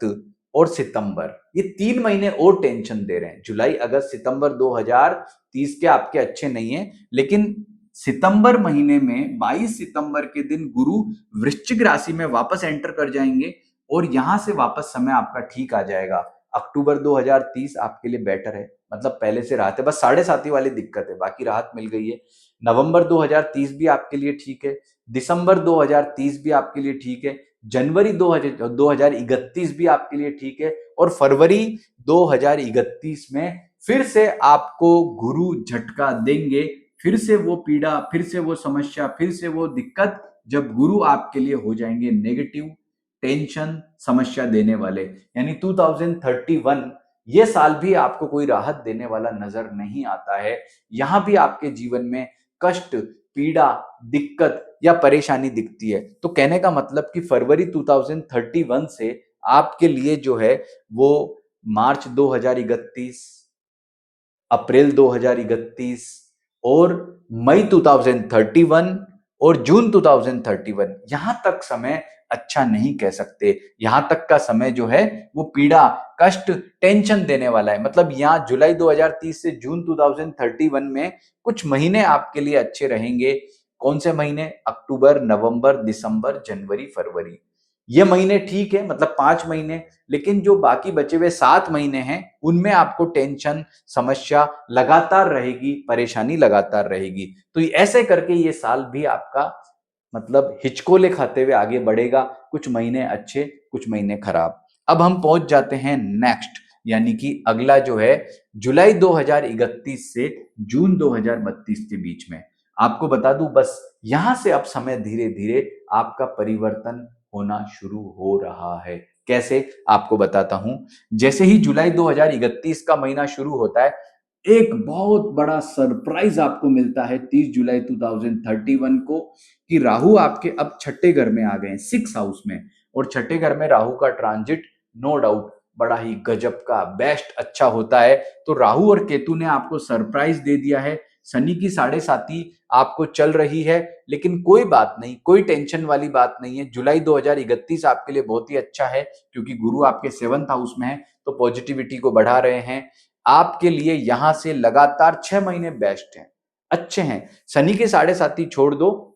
और सितंबर, ये 3 महीने और टेंशन दे रहे हैं। जुलाई, अगस्त, सितंबर 2030 के आपके अच्छे नहीं है, लेकिन सितंबर महीने में 22 सितंबर के दिन गुरु वृश्चिक राशि में वापस एंटर कर जाएंगे और यहां से वापस समय आपका ठीक आ जाएगा। अक्टूबर 2030 आपके लिए बेटर है, मतलब पहले से राहत है, बस 7.5 वाली दिक्कत है, बाकी राहत मिल गई है। नवंबर 2030 भी आपके लिए ठीक है, दिसंबर 2030 भी आपके लिए ठीक है, जनवरी 2031 भी आपके लिए ठीक है, और फरवरी 2031 में फिर से आपको गुरु झटका देंगे। फिर से वो पीड़ा, फिर से वो समस्या, फिर से वो दिक्कत, जब गुरु आपके लिए हो जाएंगे नेगेटिव, टेंशन, समस्या देने वाले। यानी 2031 ये साल भी आपको कोई राहत देने वाला नजर नहीं आता है। यहां भी आपके जीवन में कष्ट, पीड़ा, दिक्कत या परेशानी दिखती है। तो कहने का मतलब कि फरवरी 2031 से आपके लिए जो है वो मार्च 2031, अप्रैल 2031 और मई 2031 और जून 2031, यहां तक समय अच्छा नहीं कह सकते। यहां तक का समय जो है वो पीड़ा, कष्ट, टेंशन देने वाला है। मतलब यहाँ जुलाई 2030 से जून 2031 में कुछ महीने आपके लिए अच्छे रहेंगे। कौन से महीने? अक्टूबर, नवंबर, दिसंबर, जनवरी, फरवरी, ये महीने ठीक है, मतलब 5 महीने। लेकिन जो बाकी बचे हुए 7 महीने हैं उनमें आपको टेंशन, समस्या लगातार रहेगी, परेशानी लगातार रहेगी। तो ऐसे करके ये साल भी आपका मतलब हिचकोले खाते हुए आगे बढ़ेगा, कुछ महीने अच्छे, कुछ महीने खराब। अब हम पहुंच जाते हैं नेक्स्ट, यानी कि अगला जो है जुलाई 2031 से जून 2032 के बीच में। आपको बता दूं बस यहां से अब समय धीरे धीरे आपका परिवर्तन होना शुरू हो रहा है। कैसे आपको बताता हूं। जैसे ही जुलाई 2031 का महीना शुरू होता है, एक बहुत बड़ा सरप्राइज आपको मिलता है 30 जुलाई 2031 को कि राहु आपके अब छठे घर में आ गए हैं, 6 हाउस में। और छठे घर में राहु का ट्रांजिट नो डाउट बड़ा ही गजब का बेस्ट अच्छा होता है। तो राहु और केतु ने आपको सरप्राइज दे दिया है। शनि की 7.5 आपको चल रही है, लेकिन कोई बात नहीं, कोई टेंशन वाली बात नहीं है। जुलाई 2031 आपके लिए बहुत ही अच्छा है क्योंकि गुरु आपके 7th हाउस में है, तो पॉजिटिविटी को बढ़ा रहे हैं। आपके लिए यहां से लगातार 6 महीने बेस्ट हैं, अच्छे हैं। शनि के 7.5 छोड़ दो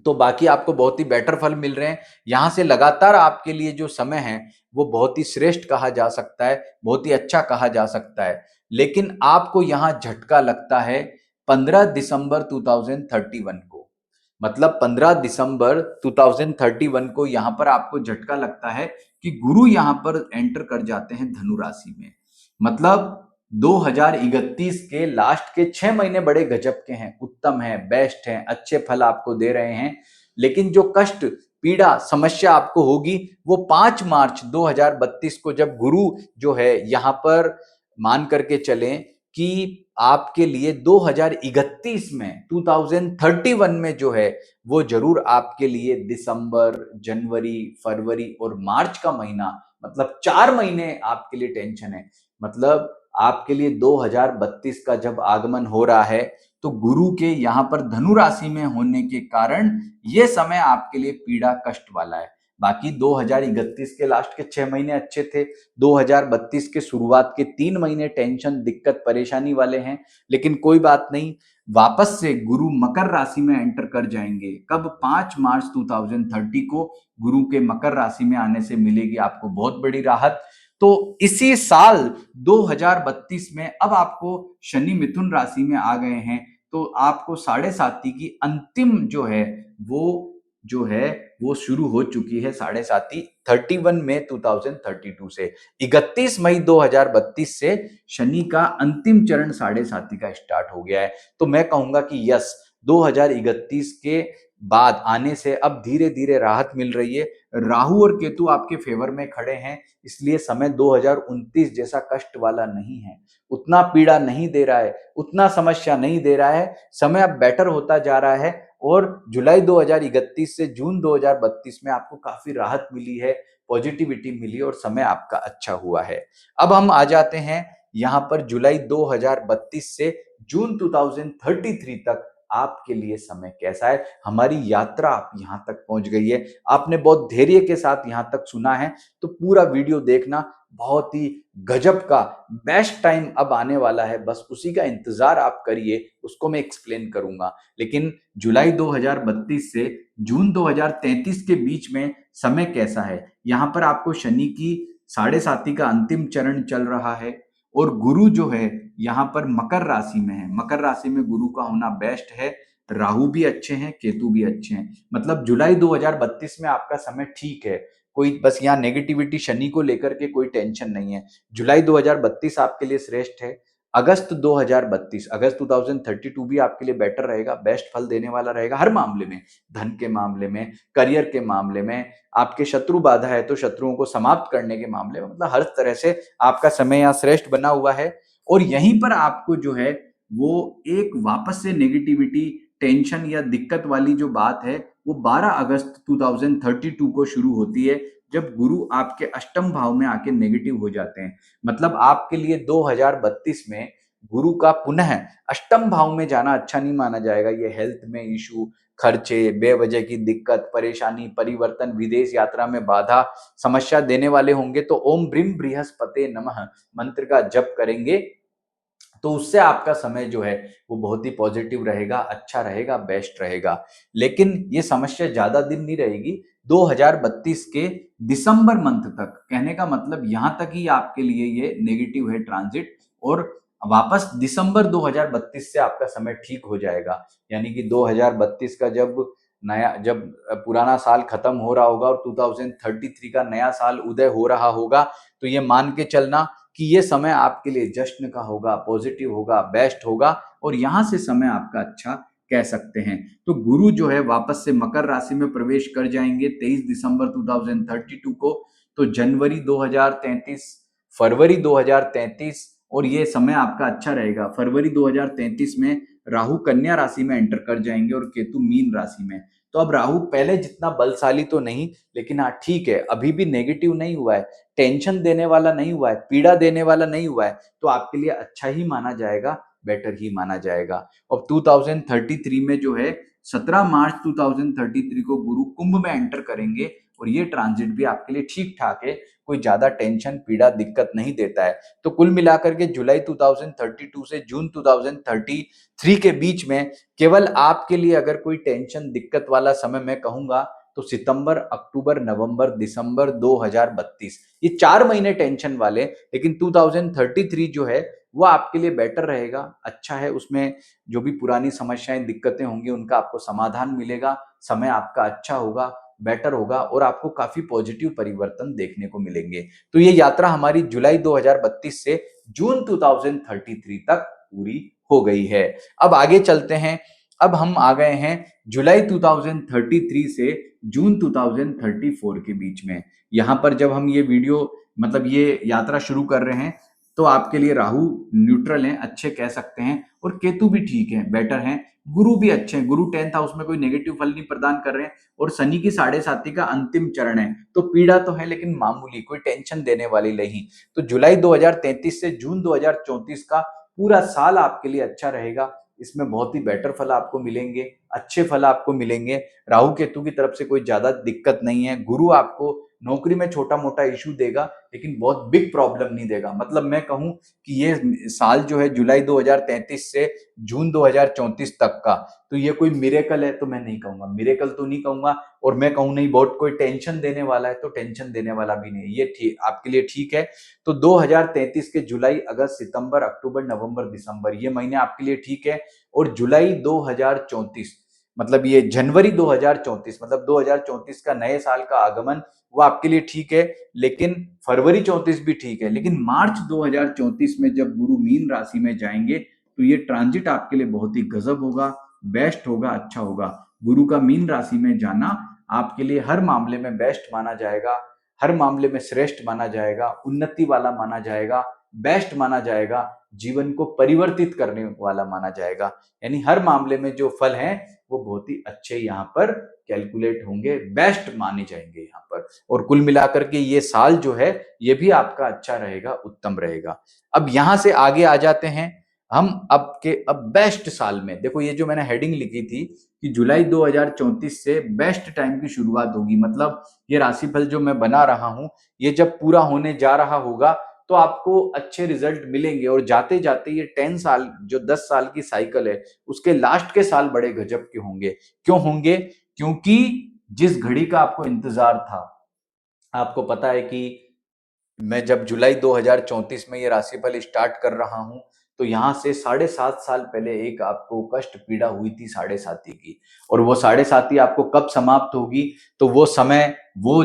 तो बाकी आपको बहुत ही बेटर फल मिल रहे हैं। यहां से लगातार आपके लिए जो समय है वो बहुत ही श्रेष्ठ कहा जा सकता है, बहुत ही अच्छा कहा जा सकता है। लेकिन आपको यहां झटका लगता है 15 दिसंबर 2031 को। मतलब 15 दिसंबर 2031 को यहां पर आपको झटका लगता है कि गुरु यहां पर एंटर कर जाते हैं धनु राशि में। मतलब 2031 के लास्ट के 6 महीने बड़े गजब के हैं, उत्तम हैं, बेस्ट हैं, अच्छे फल आपको दे रहे हैं। लेकिन जो कष्ट, पीड़ा, समस्या आपको होगी वो 5 मार्च 2032 को जब गुरु जो है यहां पर मान करके चलें कि आपके लिए 2031 में 2031 में जो है वो जरूर आपके लिए दिसंबर, जनवरी, फरवरी और मार्च का महीना, मतलब 4 महीने आपके लिए टेंशन है। मतलब आपके लिए 2032 का जब आगमन हो रहा है तो गुरु के यहां पर धनु राशि में होने के कारण यह समय आपके लिए पीड़ा कष्ट वाला है। बाकी 2031 के लास्ट के 6 महीने अच्छे थे, 2032 के शुरुआत के 3 महीने टेंशन, दिक्कत, परेशानी वाले हैं। लेकिन कोई बात नहीं, वापस से गुरु मकर राशि में एंटर कर जाएंगे। कब? 5 मार्च 2030 को गुरु के मकर राशि में आने से मिलेगी आपको बहुत बड़ी राहत। तो इसी साल 2032 में अब आपको शनि मिथुन राशि में आ गए हैं, तो आपको 7.5 की अंतिम जो है वो शुरू हो चुकी है। 7.5 31 मई 2032 से 31 मई 2032 से शनि का अंतिम चरण 7.5 का स्टार्ट हो गया है। तो मैं कहूंगा कि यस, 2031 के बाद आने से अब धीरे धीरे राहत मिल रही है। राहु और केतु आपके फेवर में खड़े हैं, इसलिए समय 2029 जैसा कष्ट वाला नहीं है, उतना पीड़ा नहीं दे रहा है, उतना समस्या नहीं दे रहा है। समय अब बेटर होता जा रहा है और जुलाई 2031 से जून 2032 में आपको काफी राहत मिली है, पॉजिटिविटी मिली और समय आपका अच्छा हुआ है। अब हम आ जाते हैं यहां पर जुलाई 2032 से जून 2033 तक आपके लिए समय कैसा है। हमारी यात्रा आप यहां तक पहुंच गई है, आपने बहुत धैर्य के साथ यहां तक सुना है, तो पूरा वीडियो देखना। बहुत ही गजब का बेस्ट टाइम अब आने वाला है, बस उसी का इंतजार आप करिए, उसको मैं एक्सप्लेन करूंगा। लेकिन जुलाई 2032 से जून 2033 के बीच में समय कैसा है, यहां पर आपको शनि की 7.5 का अंतिम चरण चल रहा है और गुरु जो है यहाँ पर मकर राशि में है। मकर राशि में गुरु का होना बेस्ट है। राहु भी अच्छे हैं, केतु भी अच्छे हैं। मतलब जुलाई 2032 में आपका समय ठीक है। कोई बस यहाँ नेगेटिविटी शनि को लेकर के कोई टेंशन नहीं है। जुलाई 2032 आपके लिए श्रेष्ठ है। अगस्त 2032, अगस्त 2032 भी आपके लिए बेटर रहेगा, बेस्ट फल देने वाला रहेगा हर मामले में, धन के मामले में, करियर के मामले में। आपके शत्रु बाधा है तो शत्रुओं को समाप्त करने के मामले में, मतलब हर तरह से आपका समय यहाँ श्रेष्ठ बना हुआ है। और यहीं पर आपको जो है वो एक वापस से नेगेटिविटी, टेंशन या दिक्कत वाली जो बात है वो 12 अगस्त 2032 को शुरू होती है, जब गुरु आपके अष्टम भाव में आके नेगेटिव हो जाते हैं। मतलब आपके लिए 2032 में गुरु का पुनः अष्टम भाव में जाना अच्छा नहीं माना जाएगा। ये हेल्थ में इशू, खर्चे, बेवजह की दिक्कत, परेशानी, परिवर्तन, विदेश यात्रा में बाधा, समस्या देने वाले होंगे। तो ओम ब्रीम बृहस्पते नमः मंत्र का जप करेंगे तो उससे आपका समय जो है वो बहुत ही पॉजिटिव रहेगा, अच्छा रहेगा, बेस्ट रहेगा। लेकिन ये समस्या ज्यादा दिन नहीं रहेगी, 2032 के दिसंबर मंथ तक। कहने का मतलब यहां तक ही आपके लिए ये नेगेटिव है ट्रांजिट, और वापस दिसंबर 2032 से आपका समय ठीक हो जाएगा। यानी कि 2032 का जब पुराना साल खत्म हो रहा होगा और 2033 का नया साल उदय हो रहा होगा, तो ये मान के चलना कि ये समय आपके लिए जश्न का होगा, पॉजिटिव होगा, बेस्ट होगा और यहां से समय आपका अच्छा कह सकते हैं। तो गुरु जो है वापस से मकर राशि में प्रवेश कर जाएंगे 23 दिसंबर 2032 को। तो जनवरी 2033, फरवरी 2033 और ये समय आपका अच्छा रहेगा। फरवरी 2033 में राहु कन्या राशि में एंटर कर जाएंगे और केतु मीन राशि में। तो अब राहु पहले जितना बलशाली तो नहीं, लेकिन हाँ ठीक है, अभी भी नेगेटिव नहीं हुआ है, टेंशन देने वाला नहीं हुआ है, पीड़ा देने वाला नहीं हुआ है, तो आपके लिए अच्छा ही माना जाएगा, बेटर ही माना जाएगा। अब 2033 में जो है 17 मार्च 2033 को गुरु कुंभ में एंटर करेंगे और ये ट्रांजिट भी आपके लिए ठीक ठाक है, कोई ज्यादा टेंशन पीड़ा दिक्कत नहीं देता है। तो कुल मिलाकर के जुलाई 2032 से जून 2033 के बीच में केवल आपके लिए अगर कोई टेंशन दिक्कत वाला समय मैं कहूंगा तो सितंबर, अक्टूबर, नवंबर, दिसंबर 2032, ये 4 महीने टेंशन वाले, लेकिन 2033 जो है वो आपके लिए बेटर रहेगा, अच्छा है। उसमें जो भी पुरानी समस्याएं दिक्कतें होंगी उनका आपको समाधान मिलेगा, समय आपका अच्छा होगा, बेटर होगा और आपको काफी पॉजिटिव परिवर्तन देखने को मिलेंगे। तो ये यात्रा हमारी जुलाई 2032 से जून 2033 तक पूरी हो गई है। अब आगे चलते हैं। अब हम आ गए हैं जुलाई 2033 से जून 2034 के बीच में। यहां पर जब हम ये वीडियो मतलब ये यात्रा शुरू कर रहे हैं तो आपके लिए राहु न्यूट्रल हैं, अच्छे कह सकते हैं, और केतु भी ठीक है, बेटर हैं, गुरु भी अच्छे हैं। गुरु 10th हाउस में कोई नेगेटिव फल नहीं प्रदान कर रहे हैं और शनि की 7.5 का अंतिम चरण है, तो पीड़ा तो है लेकिन मामूली, कोई टेंशन देने वाली नहीं। तो जुलाई 2033 से जून 2034 का पूरा साल आपके लिए अच्छा रहेगा। इसमें बहुत ही बेटर फल आपको मिलेंगे, अच्छे फल आपको मिलेंगे। राहु केतु की तरफ से कोई ज्यादा दिक्कत नहीं है। गुरु आपको नौकरी में छोटा मोटा इशू देगा लेकिन बहुत बिग प्रॉब्लम नहीं देगा। मतलब मैं कहूं कि ये साल जो है जुलाई 2033 से जून 2034 तक का, तो ये कोई मिरेकल है तो मैं नहीं कहूंगा, मिरेकल तो नहीं कहूंगा। और मैं कहूं नहीं बहुत कोई टेंशन देने वाला है तो टेंशन देने वाला भी नहीं, ये ठीक आपके लिए ठीक है। तो 2033 के जुलाई, अगस्त, सितंबर, अक्टूबर, नवंबर, दिसंबर ये महीने आपके लिए ठीक है। और जुलाई 2034 मतलब ये जनवरी 2034 मतलब 2034 का नए साल का आगमन वो आपके लिए ठीक है। लेकिन फरवरी 34 भी ठीक है, लेकिन मार्च 2034 में जब गुरु मीन राशि में जाएंगे तो ये ट्रांजिट आपके लिए बहुत ही गजब होगा, बेस्ट होगा, अच्छा होगा। गुरु का मीन राशि में जाना आपके लिए हर मामले में बेस्ट माना जाएगा, हर मामले में श्रेष्ठ माना जाएगा, उन्नति वाला माना जाएगा, बेस्ट माना जाएगा, जीवन को परिवर्तित करने वाला माना जाएगा। यानी हर मामले में जो फल हैं वो बहुत ही अच्छे यहाँ पर कैलकुलेट होंगे, बेस्ट माने जाएंगे यहाँ पर। और कुल मिलाकर के ये साल जो है ये भी आपका अच्छा रहेगा, उत्तम रहेगा। अब यहां से आगे आ जाते हैं हम अब बेस्ट साल में। देखो ये जो मैंने हेडिंग लिखी थी कि जुलाई 2034 से बेस्ट टाइम की शुरुआत होगी, मतलब ये राशिफल जो मैं बना रहा हूं ये जब पूरा होने जा रहा होगा तो आपको अच्छे रिजल्ट मिलेंगे। और जाते जाते ये 10 साल जो 10 साल की साइकिल है उसके लास्ट के साल बड़े गजब के होंगे। क्यों होंगे? क्योंकि जिस घड़ी का आपको इंतजार था, आपको पता है कि मैं जब जुलाई 2034 में ये राशिफल स्टार्ट कर रहा हूं तो यहां से 7.5 साल पहले एक आपको कष्ट पीड़ा हुई थी 7.5 की, और वो 7.5 आपको कब समाप्त होगी? तो वो समय वो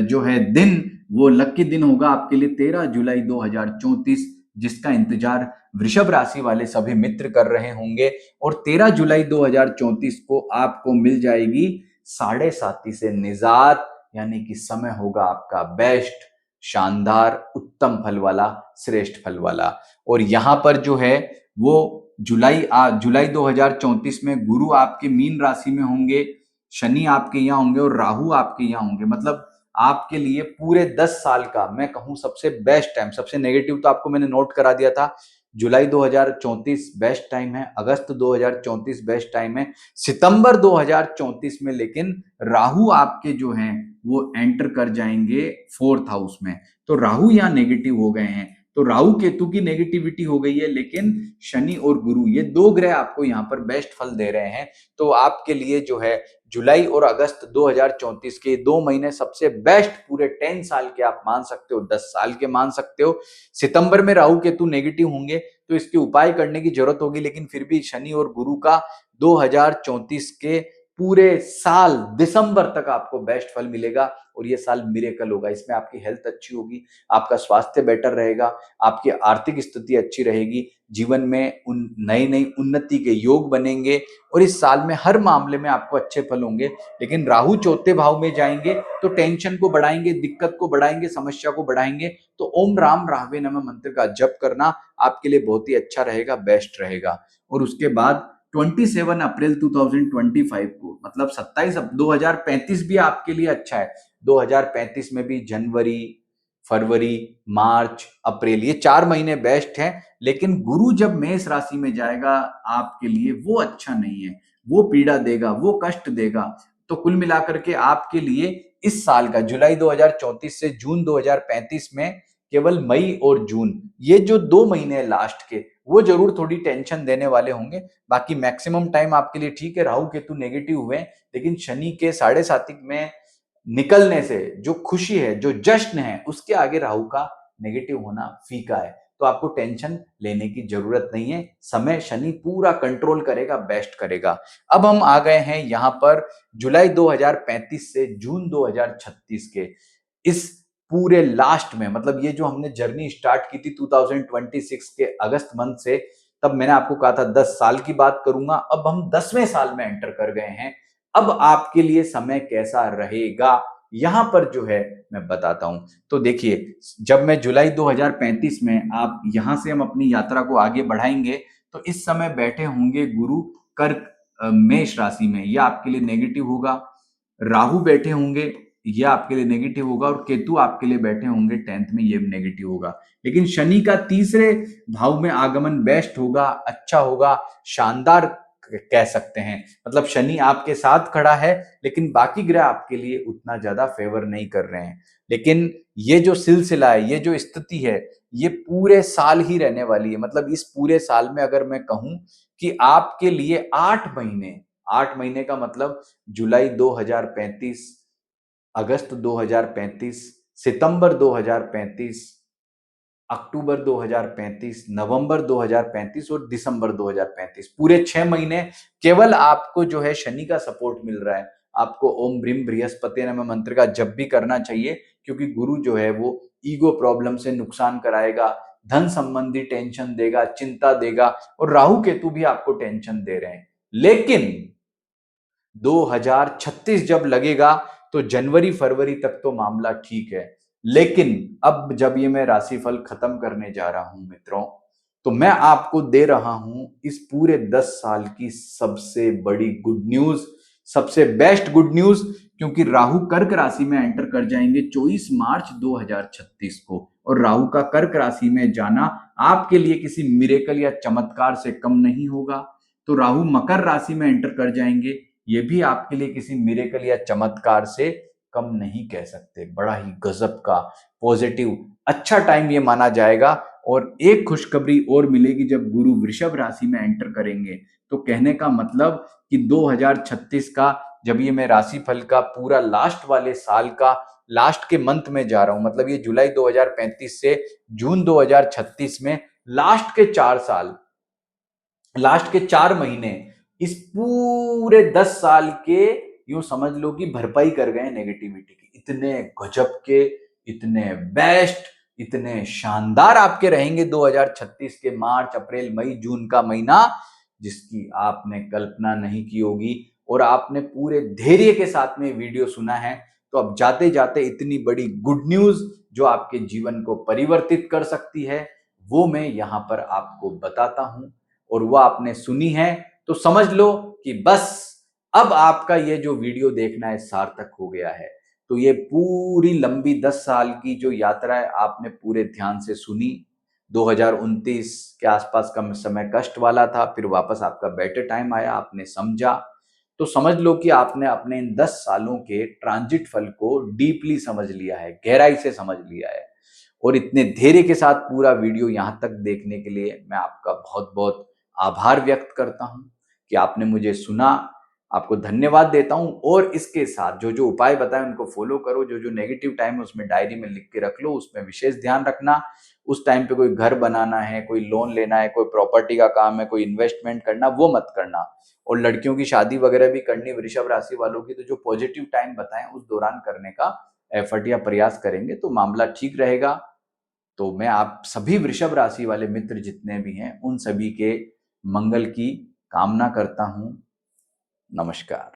जो है दिन, वो लकी दिन होगा आपके लिए 13 जुलाई 2034, जिसका इंतजार वृषभ राशि वाले सभी मित्र कर रहे होंगे। और 13 जुलाई 2034 को आपको मिल जाएगी 7.5 से निजात, यानी कि समय होगा आपका बेस्ट, शानदार, उत्तम फल वाला, श्रेष्ठ फल वाला। और यहां पर जो है वो जुलाई 2034 में गुरु आपके मीन राशि में होंगे, शनि आपके यहाँ होंगे और राहु आपके यहाँ होंगे। मतलब आपके लिए पूरे 10 साल का मैं कहूं सबसे बेस्ट टाइम। सबसे नेगेटिव तो आपको मैंने नोट करा दिया था, जुलाई 2034 बेस्ट टाइम है, अगस्त 2034 बेस्ट टाइम है, सितंबर 2034 में लेकिन राहु आपके जो हैं वो एंटर कर जाएंगे 4th हाउस में। तो राहु यहाँ नेगेटिव हो गए हैं, तो राहु केतु की नेगेटिविटी हो गई है, लेकिन शनि और गुरु ये दो ग्रह आपको यहाँ पर बेस्ट फल दे रहे हैं। तो आपके लिए जो है जुलाई और अगस्त 2034 के 2 महीने सबसे बेस्ट, पूरे 10 साल के आप मान सकते हो, 10 साल के मान सकते हो। सितंबर में राहु केतु नेगेटिव होंगे तो इसके उपाय करने की जरूरत होगी, लेकिन फिर भी शनि और गुरु का 2034 के पूरे साल दिसंबर तक आपको बेस्ट फल मिलेगा और ये साल मिरेकल होगा। इसमें आपकी हेल्थ अच्छी होगी, आपका स्वास्थ्य बेटर रहेगा, आपकी आर्थिक स्थिति अच्छी रहेगी, जीवन में नई नई उन्नति के योग बनेंगे और इस साल में हर मामले में आपको अच्छे फल होंगे। लेकिन राहु चौथे भाव में जाएंगे तो टेंशन को बढ़ाएंगे, दिक्कत को बढ़ाएंगे, समस्या को बढ़ाएंगे। तो ओम राम राहवे नमः मंत्र का जप करना आपके लिए बहुत ही अच्छा रहेगा, बेस्ट रहेगा। और उसके बाद 27 अप्रैल 2025 को मतलब 27 अब 2035 भी आपके लिए अच्छा है। 2035 में भी जनवरी, फरवरी, मार्च, अप्रैल ये 4 महीने बेस्ट हैं। लेकिन गुरु जब मेष राशि में जाएगा आपके लिए वो अच्छा नहीं है, वो पीड़ा देगा, वो कष्ट देगा। तो कुल मिलाकर के आपके लिए इस साल का जुलाई 2034 से जून 2035 में केवल मई और जून ये जो 2 महीने हैं लास्ट के, वो जरूर थोड़ी टेंशन देने वाले होंगे। बाकी मैक्सिमम टाइम आपके लिए ठीक है। राहु केतु नेगेटिव हुए, लेकिन शनि के साढ़े सातिक में निकलने से जो खुशी है, जो जश्न है, उसके आगे राहु का नेगेटिव होना फीका है। तो आपको टेंशन लेने की जरूरत नहीं है। समय शनि पूरा कंट्रोल करेगा, बेस्ट करेगा। अब हम आ गए हैं यहां पर जुलाई 2035 से जून 2036 के इस पूरे लास्ट में, मतलब ये जो हमने जर्नी स्टार्ट की थी 2026 के अगस्त मंथ से, तब मैंने आपको कहा था 10 साल की बात करूंगा। अब हम 10वें साल में एंटर कर गए हैं। अब आपके लिए समय कैसा रहेगा यहां पर जो है मैं बताता हूं। तो देखिए, जब मैं जुलाई 2035 में आप यहां से हम अपनी यात्रा को आगे बढ़ाएंगे तो इस समय बैठे होंगे गुरु कर्क मेष राशि में, यह आपके लिए नेगेटिव होगा। राहु बैठे होंगे, यह आपके लिए नेगेटिव होगा। और केतु आपके लिए बैठे होंगे 10th में, यह नेगेटिव होगा। लेकिन शनि का तीसरे भाव में आगमन बेस्ट होगा, अच्छा होगा, शानदार कह सकते हैं। मतलब शनि आपके साथ खड़ा है, लेकिन बाकी ग्रह आपके लिए उतना ज्यादा फेवर नहीं कर रहे हैं। लेकिन ये जो सिलसिला है, ये जो स्थिति है, ये पूरे साल ही रहने वाली है। मतलब इस पूरे साल में अगर मैं कहूं कि आपके लिए 8 महीने, 8 महीने का मतलब जुलाई 2035, अगस्त 2035, सितंबर 2035, अक्टूबर 2035, नवंबर 2035 और दिसंबर 2035, पूरे 6 महीने केवल आपको जो है शनि का सपोर्ट मिल रहा है। आपको ओम ब्रीम बृहस्पति नमः मंत्र का जप भी करना चाहिए, क्योंकि गुरु जो है वो ईगो प्रॉब्लम से नुकसान कराएगा, धन संबंधी टेंशन देगा, चिंता देगा, और राहु केतु भी आपको टेंशन दे रहे हैं। लेकिन 2036 जब लगेगा तो जनवरी फरवरी तक तो मामला ठीक है। लेकिन अब जब ये मैं राशिफल खत्म करने जा रहा हूं मित्रों, तो मैं आपको दे रहा हूं इस पूरे 10 साल की सबसे बड़ी गुड न्यूज, सबसे बेस्ट गुड न्यूज। क्योंकि राहु कर्क राशि में एंटर कर जाएंगे 24 मार्च 2036 को, और राहु का कर्क राशि में जाना आपके लिए किसी मिरेकल या चमत्कार से कम नहीं होगा। तो राहु मकर राशि में एंटर कर जाएंगे, ये भी आपके लिए किसी मिरेकल या चमत्कार से कम नहीं कह सकते। बड़ा ही गजब का पॉजिटिव अच्छा टाइम ये माना जाएगा। और एक खुशखबरी और मिलेगी, जब गुरु वृषभ राशि में एंटर करेंगे, तो कहने का मतलब कि 2036 का जब ये मैं राशिफल का पूरा लास्ट वाले साल का लास्ट के मंथ में जा रहा हूं, मतलब ये जुलाई 2035 से जून 2036 में लास्ट के 4 साल, लास्ट के 4 महीने, इस पूरे 10 साल के यूं समझ लो कि भरपाई कर गए नेगेटिविटी की। इतने गजब के, इतने बेस्ट, इतने शानदार आपके रहेंगे 2036 के मार्च अप्रैल मई जून का महीना, जिसकी आपने कल्पना नहीं की होगी। और आपने पूरे धैर्य के साथ में वीडियो सुना है, तो अब जाते जाते इतनी बड़ी गुड न्यूज जो आपके जीवन को परिवर्तित कर सकती है, वो मैं यहां पर आपको बताता हूं। और वह आपने सुनी है तो समझ लो कि बस अब आपका ये जो वीडियो देखना है सार्थक हो गया है। तो ये पूरी लंबी 10 साल की जो यात्रा है आपने पूरे ध्यान से सुनी। 2029 के आसपास का समय कष्ट वाला था, फिर वापस आपका बेटर टाइम आया, आपने समझा। तो समझ लो कि आपने अपने इन 10 सालों के ट्रांजिट फल को डीपली समझ लिया है, गहराई से समझ लिया है। और इतने धैर्य के साथ पूरा वीडियो यहां तक देखने के लिए मैं आपका बहुत बहुत आभार व्यक्त करता हूं कि आपने मुझे सुना। आपको धन्यवाद देता हूं। और इसके साथ जो जो उपाय बताए उनको फॉलो करो, जो जो नेगेटिव टाइम है उसमें डायरी में लिख के रख लो, उसमें विशेष ध्यान रखना। उस टाइम पे कोई घर बनाना है, कोई लोन लेना है, कोई प्रॉपर्टी का काम है, कोई इन्वेस्टमेंट करना, वो मत करना। और लड़कियों की शादी वगैरह भी करनी वृषभ राशि वालों की, तो जो पॉजिटिव टाइम बताएं उस दौरान करने का एफर्ट या प्रयास करेंगे तो मामला ठीक रहेगा। तो मैं आप सभी वृषभ राशि वाले मित्र जितने भी हैं उन सभी के मंगल की कामना करता हूं। नमस्कार।